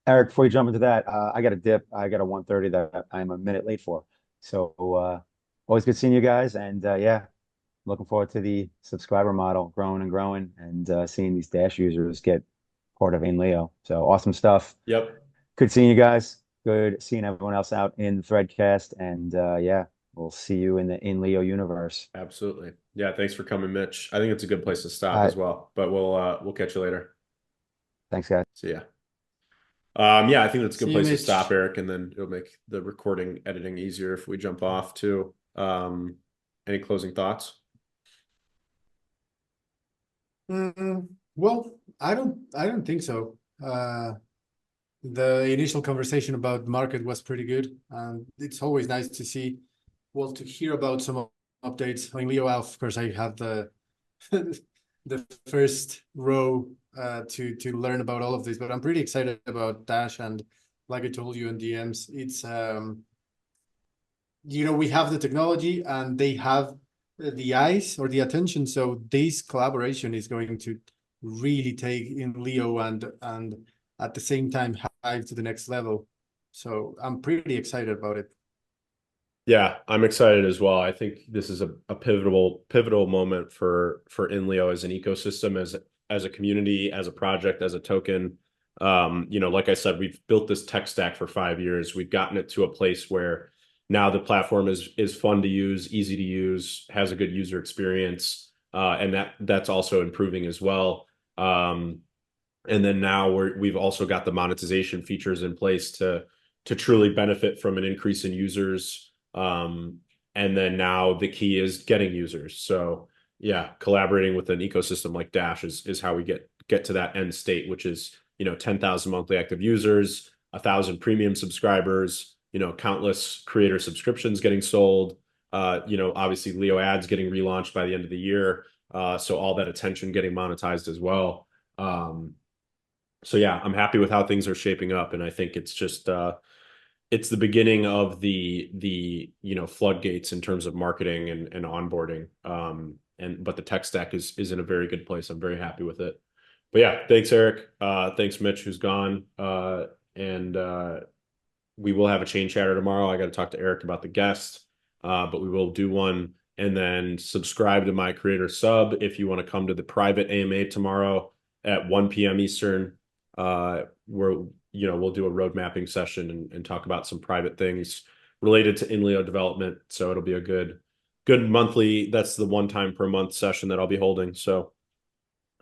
Eric, before you jump into that, I got a dip. I got a 130 that I'm a minute late for. So always good seeing you guys. And yeah, looking forward to the subscriber model growing and seeing these Dash users get part of Inleo. So awesome stuff. Yep. Good seeing you guys. Good seeing everyone else out in the Threadcast. And yeah, we'll see you in the Inleo universe. Absolutely. Yeah. Thanks for coming, Mitch. I think it's a good place to stop All as right. well, but we'll catch you later. Thanks, guys. See ya. Yeah, I think that's a good See you, place to stop, Mitch. Eric, and then it'll make the recording editing easier if we jump off too. Any closing thoughts? Well, I don't think so. The initial conversation about the market was pretty good, and it's always nice to see, well, to hear about some updates. On Leo, of course, I have the the first row to learn about all of this, but I'm pretty excited about Dash, and like I told you in DMs, it's we have the technology and they have the eyes or the attention, so this collaboration is going to really take in Leo and at the same time Hive to the next level. So I'm pretty excited about it. Yeah, I'm excited as well. I think this is a pivotal moment for Inleo as an ecosystem, as a community, as a project, as a token. Like I said, we've built this tech stack for 5 years. We've gotten it to a place where now the platform is fun to use, easy to use, has a good user experience, and that's also improving as well. And then now we've also got the monetization features in place to truly benefit from an increase in users. And then now the key is getting users. So yeah, collaborating with an ecosystem like Dash is how we get to that end state, which is, 10,000 monthly active users, 1,000 premium subscribers, countless creator subscriptions getting sold. Obviously Leo ads getting relaunched by the end of the year. So all that attention getting monetized as well. So yeah, I'm happy with how things are shaping up, and I think it's just it's the beginning of the floodgates in terms of marketing and onboarding. But the tech stack is in a very good place. I'm very happy with it. But yeah, thanks Eric. Thanks Mitch, who's gone. And we will have a chain chatter tomorrow. I got to talk to Eric about the guest, but we will do one. And then subscribe to my creator sub if you want to come to the private AMA tomorrow at 1 p.m. Eastern. Where we'll do a road mapping session and talk about some private things related to Inleo development. So it'll be a good monthly. That's the 1 time per month session that I'll be holding. So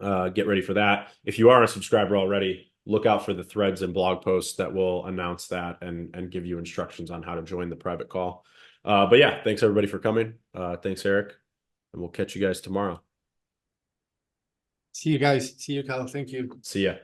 get ready for that. If you are a subscriber already, look out for the threads and blog posts that will announce that and give you instructions on how to join the private call. But yeah, thanks everybody for coming. Thanks, Eric. And we'll catch you guys tomorrow. See you guys. See you, Kyle. Thank you. See ya.